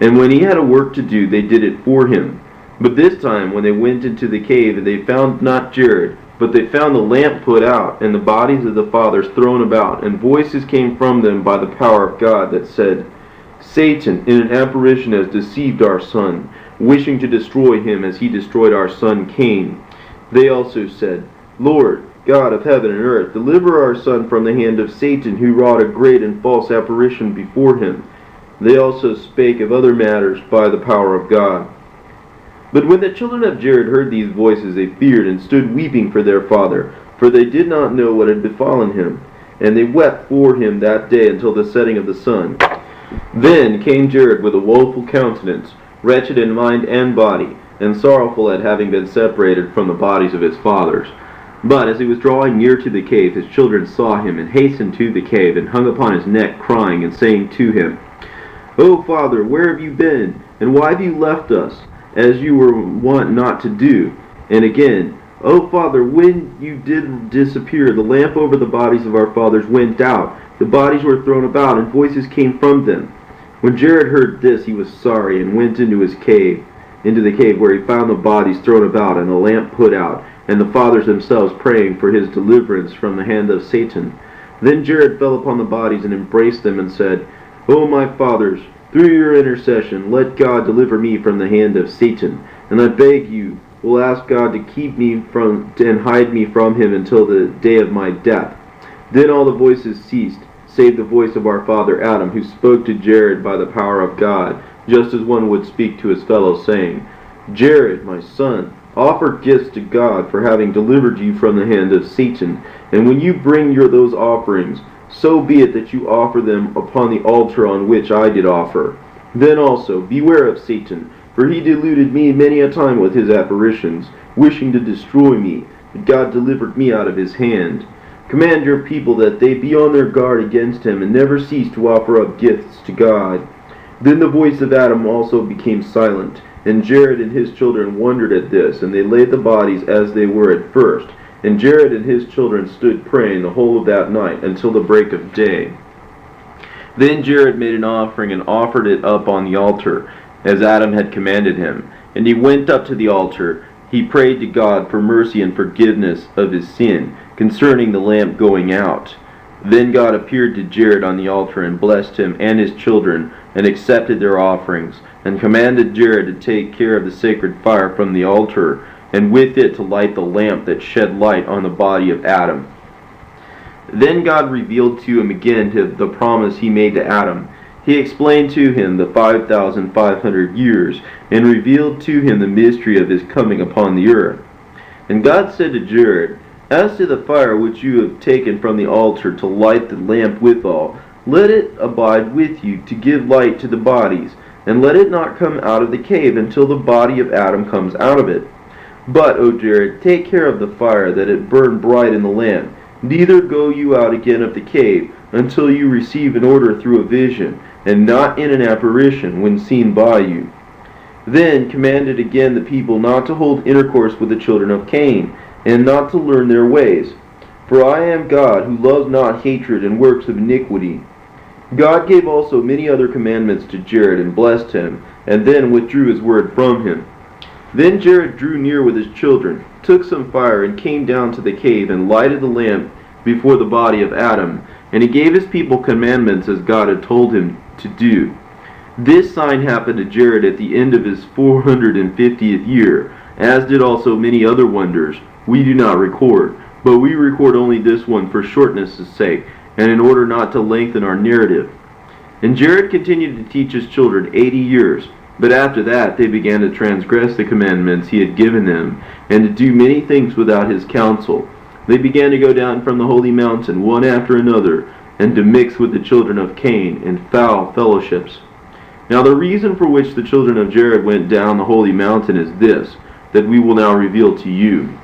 And when he had a work to do, they did it for him. But this time, when they went into the cave, they found not Jared, but they found the lamp put out, and the bodies of the fathers thrown about, and voices came from them by the power of God that said, "Satan in an apparition has deceived our son, wishing to destroy him as he destroyed our son Cain." They also said, "Lord, God of heaven and earth, deliver our son from the hand of Satan, who wrought a great and false apparition before him." They also spake of other matters by the power of God. But when the children of Jared heard these voices, they feared and stood weeping for their father, for they did not know what had befallen him. And they wept for him that day until the setting of the sun. Then came Jared with a woeful countenance, wretched in mind and body, and sorrowful at having been separated from the bodies of his fathers. But as he was drawing near to the cave, his children saw him, and hastened to the cave, and hung upon his neck, crying, and saying to him, "O Father, where have you been? And why have you left us, as you were wont not to do?" And again, "O Father, when you did disappear, the lamp over the bodies of our fathers went out. The bodies were thrown about, and voices came from them." When Jared heard this, he was sorry, and went into the cave, where he found the bodies thrown about, and the lamp put out, and the fathers themselves praying for his deliverance from the hand of Satan. Then Jared fell upon the bodies and embraced them, and said, "O my fathers, through your intercession, let God deliver me from the hand of Satan. And I beg you, will ask God to keep me from and hide me from him until the day of my death." Then all the voices ceased, save the voice of our father Adam, who spoke to Jared by the power of God, just as one would speak to his fellow, saying, "Jared, my son, offer gifts to God for having delivered you from the hand of Satan. And when you bring those offerings, so be it that you offer them upon the altar on which I did offer. Then also beware of Satan, for he deluded me many a time with his apparitions, wishing to destroy me, but God delivered me out of his hand. Command your people that they be on their guard against him, and never cease to offer up gifts to God." Then the voice of Adam also became silent, and Jared and his children wondered at this, and they laid the bodies as they were at first. And Jared and his children stood praying the whole of that night until the break of day. Then Jared made an offering and offered it up on the altar, as Adam had commanded him. And he went up to the altar. He prayed to God for mercy and forgiveness of his sin, concerning the lamp going out. Then God appeared to Jared on the altar and blessed him and his children, and accepted their offerings, and commanded Jared to take care of the sacred fire from the altar, and with it to light the lamp that shed light on the body of Adam. Then God revealed to him again the promise he made to Adam. He explained to him the 5,500 years, and revealed to him the mystery of his coming upon the earth. And God said to Jared, "As to the fire which you have taken from the altar to light the lamp withal, let it abide with you to give light to the bodies, and let it not come out of the cave until the body of Adam comes out of it. But, O Jared, take care of the fire, that it burn bright in the lamp. Neither go you out again of the cave, until you receive an order through a vision, and not in an apparition when seen by you." Then commanded again the people not to hold intercourse with the children of Cain, and not to learn their ways. For I am God, who loves not hatred and works of iniquity. God gave also many other commandments to Jared, and blessed him, and then withdrew his word from him. Then Jared drew near with his children, took some fire, and came down to the cave, and lighted the lamp before the body of Adam. And he gave his people commandments as God had told him to do. This sign happened to Jared at the end of his 450th year, as did also many other wonders we do not record, but we record only this one for shortness' sake, and in order not to lengthen our narrative. And Jared continued to teach his children 80 years, but after that they began to transgress the commandments he had given them, and to do many things without his counsel. They began to go down from the holy mountain one after another, and to mix with the children of Cain in foul fellowships. Now the reason for which the children of Jared went down the holy mountain is this: that we will now reveal to you.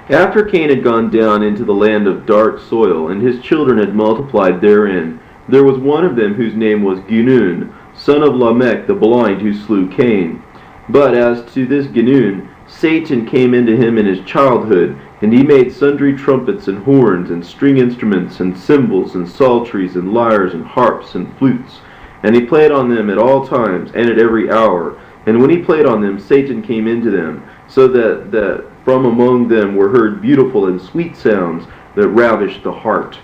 After Cain had gone down into the land of dark soil, and his children had multiplied therein, there was one of them whose name was Genun, son of Lamech the blind, who slew Cain. But as to this Genun, Satan came into him in his childhood, and he made sundry trumpets and horns, and string instruments, and cymbals, and psalteries, and lyres, and harps, and flutes. And he played on them at all times, and at every hour. And when he played on them, Satan came into them, so that from among them were heard beautiful and sweet sounds that ravished the heart.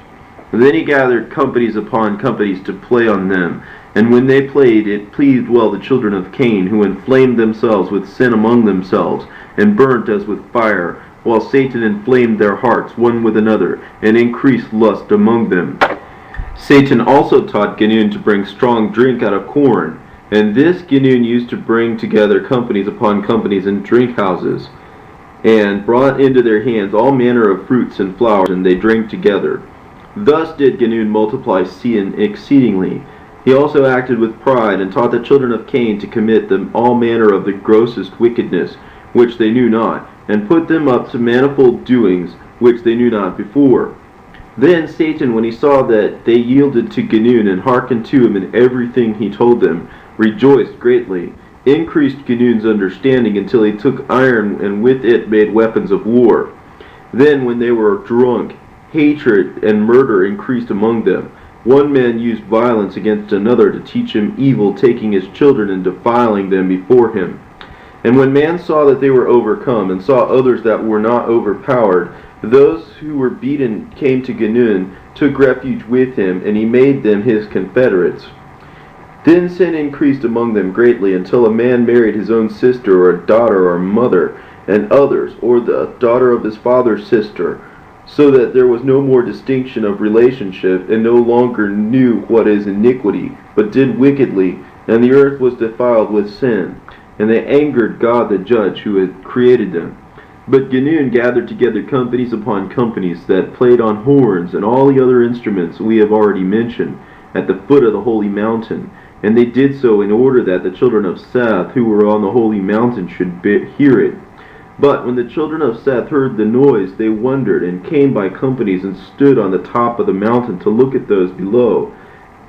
And then he gathered companies upon companies to play on them. And when they played, it pleased well the children of Cain, who inflamed themselves with sin among themselves, and burnt as with fire, while Satan inflamed their hearts one with another, and increased lust among them. Satan also taught Genun to bring strong drink out of corn, and this Genun used to bring together companies upon companies in drink houses, and brought into their hands all manner of fruits and flowers, and they drank together. Thus did Genun multiply sin exceedingly. He also acted with pride, and taught the children of Cain to commit them all manner of the grossest wickedness, which they knew not, and put them up to manifold doings, which they knew not before. Then Satan, when he saw that they yielded to Genun, and hearkened to him in everything he told them, rejoiced greatly, increased Genun's understanding until he took iron, and with it made weapons of war. Then when they were drunk, hatred and murder increased among them. One man used violence against another to teach him evil, taking his children and defiling them before him. And when man saw that they were overcome, and saw others that were not overpowered, those who were beaten came to Genun, took refuge with him, and he made them his confederates. Then sin increased among them greatly, until a man married his own sister, or a daughter, or mother, and others, or the daughter of his father's sister, so that there was no more distinction of relationship, and no longer knew what is iniquity, but did wickedly, and the earth was defiled with sin. And they angered God the judge, who had created them. But Genun gathered together companies upon companies that played on horns and all the other instruments we have already mentioned, at the foot of the holy mountain. And they did so in order that the children of Seth, who were on the holy mountain, should hear it. But when the children of Seth heard the noise, they wondered, and came by companies, and stood on the top of the mountain to look at those below.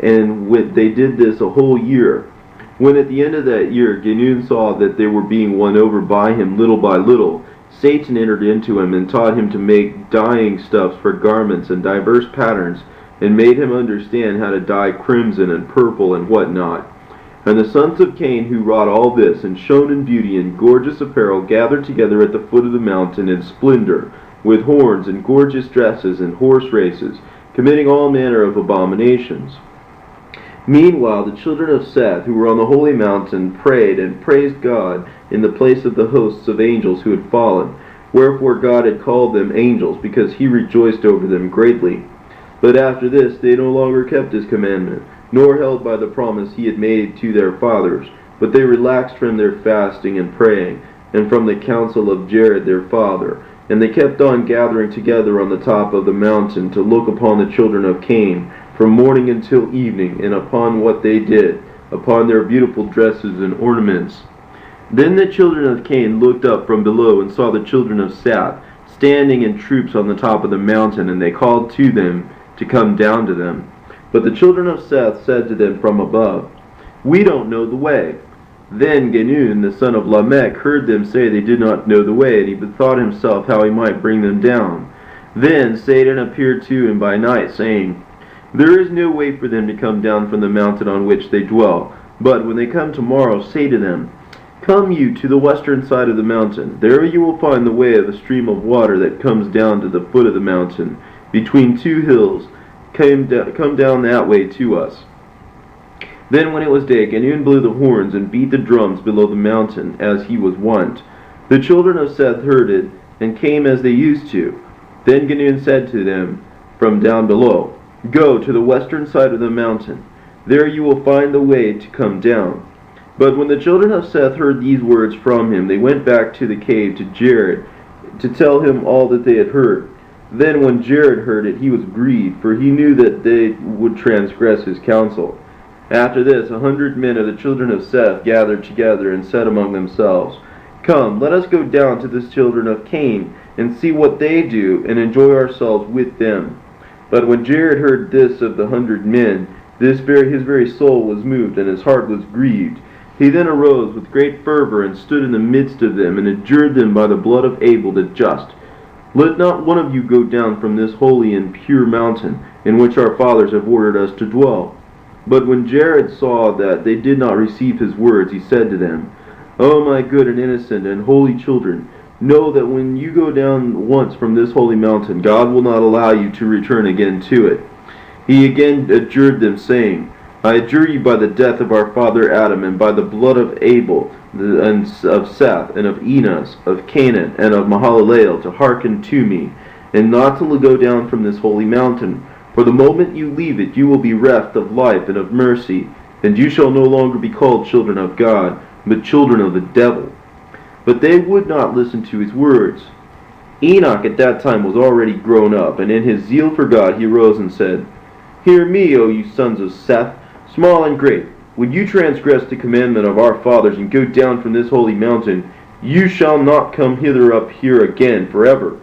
And they did this a whole year. When at the end of that year Genun saw that they were being won over by him little by little, Satan entered into him, and taught him to make dyeing stuffs for garments and diverse patterns, and made him understand how to dye crimson and purple and what not. And the sons of Cain, who wrought all this, and shone in beauty and gorgeous apparel, gathered together at the foot of the mountain in splendor, with horns and gorgeous dresses and horse races, committing all manner of abominations. Meanwhile the children of Seth, who were on the holy mountain, prayed and praised God in the place of the hosts of angels who had fallen. Wherefore God had called them angels, because he rejoiced over them greatly. But after this they no longer kept his commandment, nor held by the promise he had made to their fathers, but they relaxed from their fasting and praying, and from the counsel of Jared their father. And they kept on gathering together on the top of the mountain to look upon the children of Cain, from morning until evening, and upon what they did, upon their beautiful dresses and ornaments. Then the children of Cain looked up from below, and saw the children of Seth standing in troops on the top of the mountain, and they called to them to come down to them. But the children of Seth said to them from above, "We don't know the way." Then Genun, the son of Lamech, heard them say they did not know the way, and he bethought himself how he might bring them down. Then Satan appeared to him by night, saying, "There is no way for them to come down from the mountain on which they dwell. But when they come tomorrow, say to them, 'Come you to the western side of the mountain. There you will find the way of a stream of water that comes down to the foot of the mountain, between two hills. Come down that way to us.'" Then when it was day, Genun blew the horns and beat the drums below the mountain, as he was wont. The children of Seth heard it, and came as they used to. Then Genun said to them from down below, "Go to the western side of the mountain. There you will find the way to come down." But when the children of Seth heard these words from him, they went back to the cave to Jared, to tell him all that they had heard. Then when Jared heard it, he was grieved, for he knew that they would transgress his counsel. After this 100 men of the children of Seth gathered together, and said among themselves, Come, let us go down to the children of Cain, and see what they do, and enjoy ourselves with them. But when Jared heard this of the 100 men, his very soul was moved, and his heart was grieved. He then arose with great fervor, and stood in the midst of them, and adjured them by the blood of Abel the just, let not one of you go down from this holy and pure mountain, in which our fathers have ordered us to dwell. But when Jared saw that they did not receive his words, he said to them, O my good and innocent and holy children, know that when you go down once from this holy mountain, God will not allow you to return again to it. He again adjured them, saying, I adjure you by the death of our father Adam, and by the blood of Abel, and of Seth, and of Enos, of Canaan, and of Mahalalel, to hearken to me, and not to go down from this holy mountain. For the moment you leave it, you will be reft of life and of mercy, and you shall no longer be called children of God, but children of the devil. But they would not listen to his words. Enoch at that time was already grown up, and in his zeal for God he rose and said, Hear me, O you sons of Seth, small and great. When you transgress the commandment of our fathers and go down from this holy mountain, you shall not come hither up here again forever.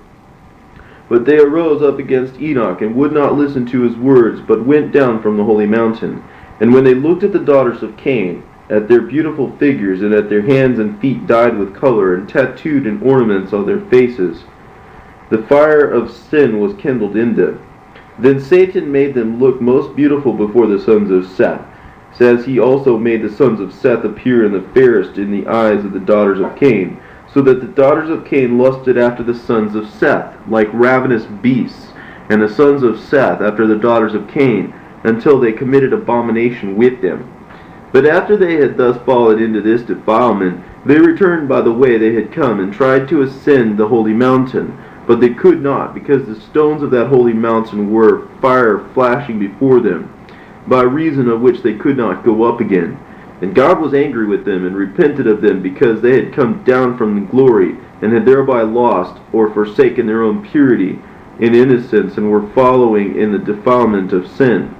But they arose up against Enoch, and would not listen to his words, but went down from the holy mountain. And when they looked at the daughters of Cain, at their beautiful figures, and at their hands and feet dyed with color, and tattooed in ornaments on their faces, the fire of sin was kindled in them. Then Satan made them look most beautiful before the sons of Seth, as he also made the sons of Seth appear in the fairest in the eyes of the daughters of Cain, so that the daughters of Cain lusted after the sons of Seth, like ravenous beasts, and the sons of Seth after the daughters of Cain, until they committed abomination with them. But after they had thus fallen into this defilement, they returned by the way they had come, and tried to ascend the holy mountain. But they could not, because the stones of that holy mountain were fire flashing before them, by reason of which they could not go up again. And God was angry with them, and repented of them, because they had come down from the glory, and had thereby lost or forsaken their own purity in innocence, and were following in the defilement of sin.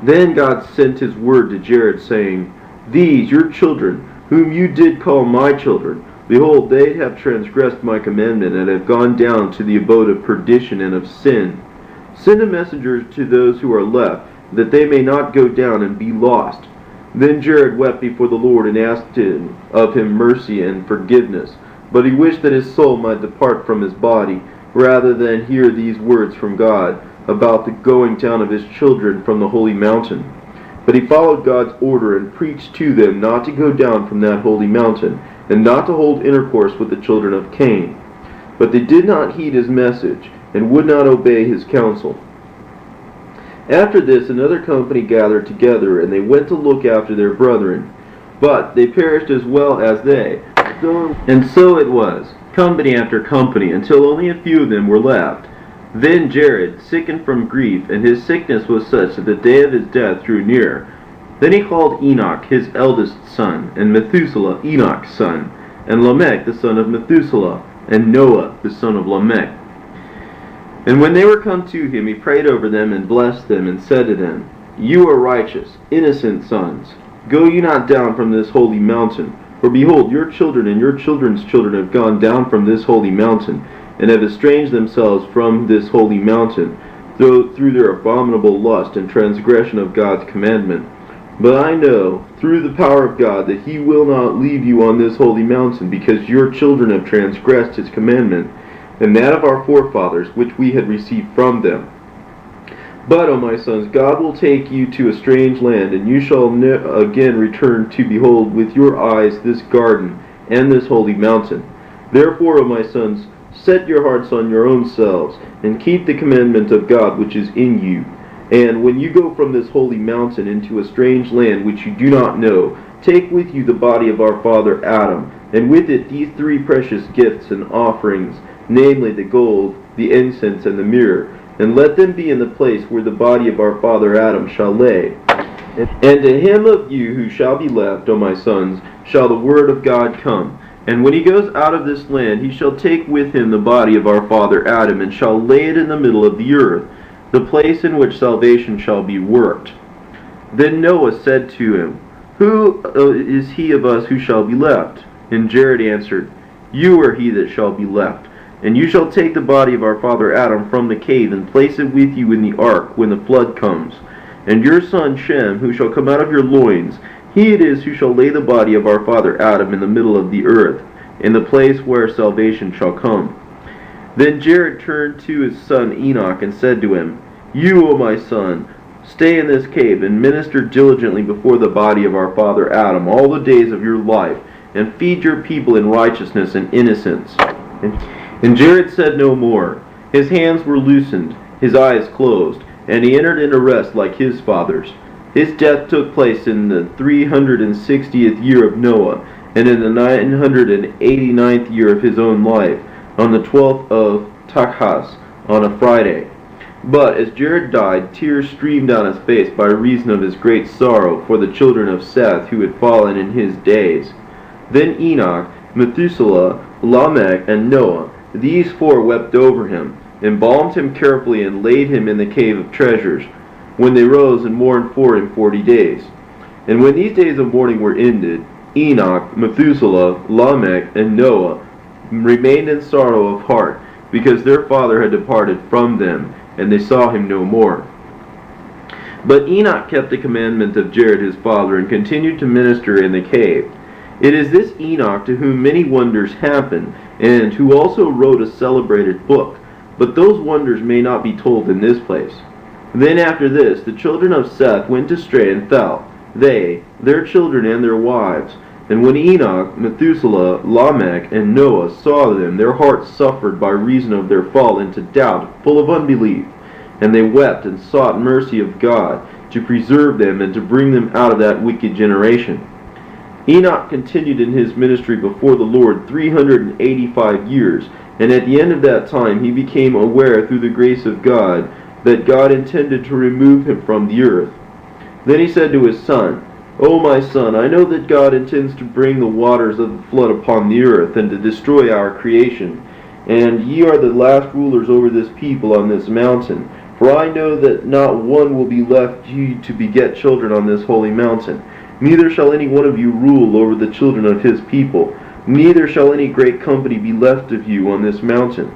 Then God sent his word to Jared, saying, These your children, whom you did call my children, behold, they have transgressed my commandment, and have gone down to the abode of perdition and of sin. Send a messenger to those who are left, that they may not go down and be lost. Then Jared wept before the Lord, and asked of him mercy and forgiveness. But he wished that his soul might depart from his body, rather than hear these words from God, about the going down of his children from the holy mountain. But he followed God's order, and preached to them not to go down from that holy mountain, and not to hold intercourse with the children of Cain. But they did not heed his message, and would not obey his counsel. After this another company gathered together, and they went to look after their brethren. But they perished as well as they. And so it was, company after company, until only a few of them were left. Then Jared sickened from grief, and his sickness was such that the day of his death drew near. Then he called Enoch his eldest son, and Methuselah Enoch's son, and Lamech the son of Methuselah, and Noah the son of Lamech. And when they were come to him, he prayed over them, and blessed them, and said to them, You are righteous, innocent sons. Go you not down from this holy mountain, for behold, your children and your children's children have gone down from this holy mountain, and have estranged themselves from this holy mountain, through their abominable lust and transgression of God's commandment. But I know, through the power of God, that he will not leave you on this holy mountain, because your children have transgressed his commandment, and that of our forefathers, which we had received from them. But, O my sons, God will take you to a strange land, and you shall again return to behold with your eyes this garden and this holy mountain. Therefore, O my sons, set your hearts on your own selves, and keep the commandment of God which is in you. And when you go from this holy mountain into a strange land which you do not know, take with you the body of our father Adam, and with it these three precious gifts and offerings, namely the gold, the incense, and the myrrh, and let them be in the place where the body of our father Adam shall lay. And to him of you who shall be left, O my sons, shall the word of God come. And when he goes out of this land, he shall take with him the body of our father Adam, and shall lay it in the middle of the earth, the place in which salvation shall be worked. Then Noah said to him, Who is he of us who shall be left? And Jared answered, You are he that shall be left. And you shall take the body of our father Adam from the cave, and place it with you in the ark when the flood comes. And your son Shem, who shall come out of your loins, he it is who shall lay the body of our father Adam in the middle of the earth, in the place where salvation shall come. Then Jared turned to his son Enoch, and said to him, You, O my son, stay in this cave, and minister diligently before the body of our father Adam all the days of your life, and feed your people in righteousness and innocence. And Jared said no more. His hands were loosened, his eyes closed, and he entered into rest like his fathers. His death took place in the 360th year of Noah, and in the 989th year of his own life, on the 12th of Takhas, on a Friday. But as Jared died, tears streamed down his face by reason of his great sorrow for the children of Seth who had fallen in his days. Then Enoch, Methuselah, Lamech, and Noah, these four wept over him, embalmed him carefully, and laid him in the cave of treasures, when they rose and mourned for him 40 days. And when these days of mourning were ended, Enoch, Methuselah, Lamech, and Noah remained in sorrow of heart, because their father had departed from them, and they saw him no more. But Enoch kept the commandment of Jared his father, and continued to minister in the cave. It is this Enoch to whom many wonders happened, and who also wrote a celebrated book, but those wonders may not be told in this place. Then after this, the children of Seth went astray and fell, they, their children, and their wives. And when Enoch, Methuselah, Lamech, and Noah saw them, their hearts suffered by reason of their fall into doubt, full of unbelief. And they wept and sought mercy of God, to preserve them and to bring them out of that wicked generation. Enoch continued in his ministry before the Lord 385 years, and at the end of that time he became aware through the grace of God that God intended to remove him from the earth. Then he said to his son, O my son, I know that God intends to bring the waters of the flood upon the earth, and to destroy our creation. And ye are the last rulers over this people on this mountain. For I know that not one will be left you to beget children on this holy mountain. Neither shall any one of you rule over the children of his people. Neither shall any great company be left of you on this mountain.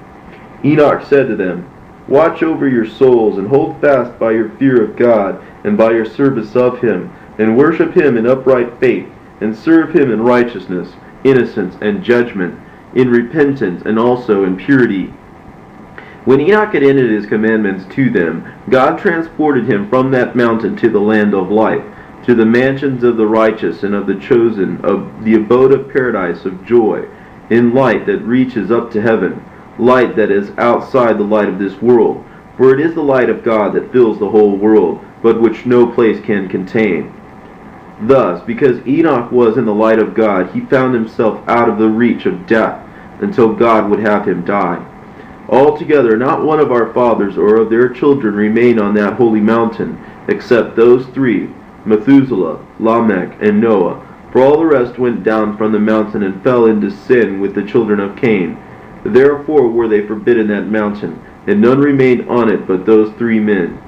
Enoch said to them, Watch over your souls, and hold fast by your fear of God, and by your service of him, and worship him in upright faith, and serve him in righteousness, innocence, and judgment, in repentance, and also in purity. When Enoch had ended his commandments to them, God transported him from that mountain to the land of life, to the mansions of the righteous and of the chosen, of the abode of paradise of joy, in light that reaches up to heaven, light that is outside the light of this world. For it is the light of God that fills the whole world, but which no place can contain. Thus, because Enoch was in the light of God, he found himself out of the reach of death, until God would have him die. Altogether, not one of our fathers or of their children remained on that holy mountain, except those three, Methuselah, Lamech, and Noah. For all the rest went down from the mountain and fell into sin with the children of Cain. Therefore were they forbidden that mountain, and none remained on it but those three men.